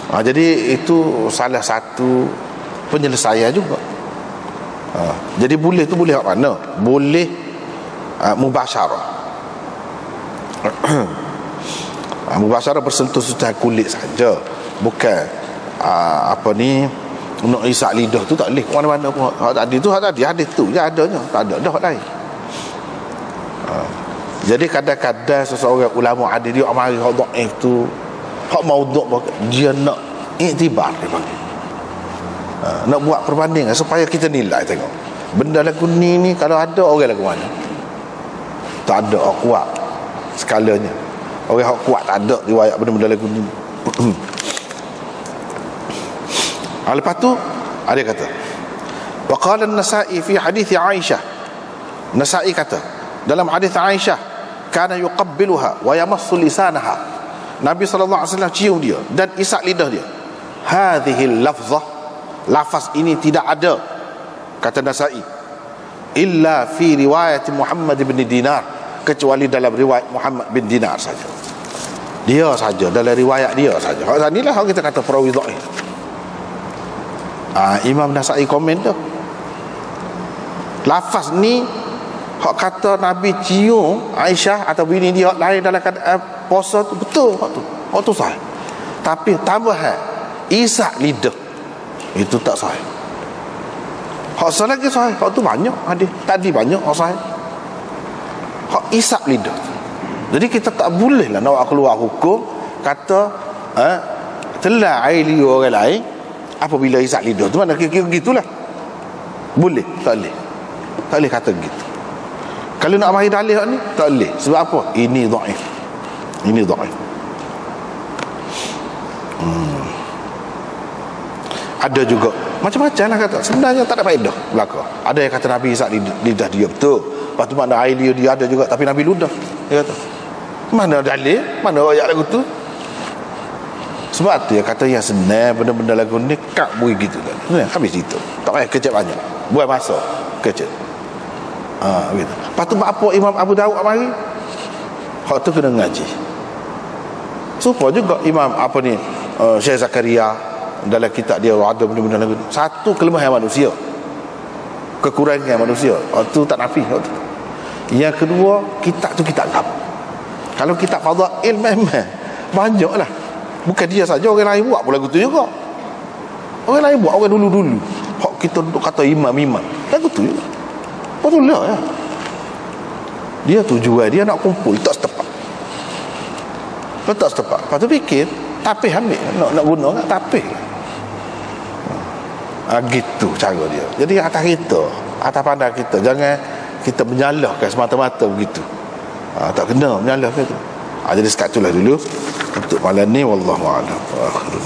Speaker 1: Jadi itu salah satu penyelesaian juga. Jadi boleh tu boleh hak mana? Boleh mubasyarah. Mubasyarah bersentuh sudah kulit saja, bukan apa ni, nak isak lidah tu tak boleh mana-mana pun. Hak tadi tu, hak tadi hadis tu je adanya, tak ada dah hak lain. Jadi kadang-kadang seseorang ulama hadis dia amari hak dhaif tu, hak maudhu' dia nak iktibar dia panggil. Nak buat perbandingan supaya kita nilai tengok benda lagu ni kalau ada orang lagu mana. Tak ada orang kuat skalanya. Orang hak kuat tak ada riwayat benda-benda lagu ni. Lepas tu ada kata, wa qala an-Nasa'i fi hadits Aisyah. Nasa'i kata dalam hadis Aisyah, kana yuqabbiluha wa yamassu lisanaha. Nabi sallallahu alaihi wasallam cium dia dan isak lidah dia. Hadhihi lafzah, lafaz ini tidak ada, kata Nasa'i, illa fi riwayat Muhammad bin Dinar, kecuali dalam riwayat Muhammad bin Dinar saja. Dia saja, dalam riwayat dia saja. Hak inilah hak kita kata perawi dhaif. Imam Nasa'i komen tu, lafaz ni hak kata Nabi cium Aisyah atau bini dia lain dalam keadaan puasa tu betul, hak tu sahih. Tapi tambahan isak lidah itu tak sahih. Hak lagi sahih, hak tu banyak hadis. Tadi banyak hak sahih. Hak isak lidah. Jadi kita tak boleh lah nak keluar hukum kata telah air liur orang lain apabila isak lidah tu, mana kira-kira gitulah. Boleh? Tak boleh. Tak boleh kata gitu. Kalau nak mari dalil ni tak boleh. Sebab apa? Ini dhaif. Ini dhaif. Ada juga macam-macam lah kata. Sebenarnya tak ada faedah belaka. Ada yang kata Nabi isak lidah dia betul. Lepas tu mana air liur dia ada juga, tapi Nabi ludah. Dia kata, mana dalil? Mana ayat lagu tu? Sebab tu dia kata yang senang benda-benda lagu ni kak bui gitu kan. Habis itu. Tak payah kecek banyak. Buat masa kecek. Gitu. Lepas tu apa Imam Abu Daud mari? Hak tu kena ngaji. Supaya juga Imam apa ni, Syekh Zakaria dalam kitab dia ada benda-benda lagu ni. Satu kelemahan manusia, kekurangan manusia. Hak tu tak nafi. Yang kedua, kitab tu kitab gap. Kalau kitab fadhail memang banyaklah. Bukan dia saja, orang lain buat pun lagu tu juga. Orang lain buat, orang dulu-dulu. Hak kita duduk kata imam-imam, lagu tu juga. Betul lah ya. Dia tujuan dia nak kumpul, tak setepat. Tak setepat. Lepas tu fikir, tapih ambil. Nak guna kan, tapih. Gitu cara dia. Jadi atas kita, atas pandang kita, jangan kita menyalahkan semata-mata begitu. Tak kena menyalahkan tu. Jadi sekat itulah dulu untuk malam ni. Wallahu a'lam.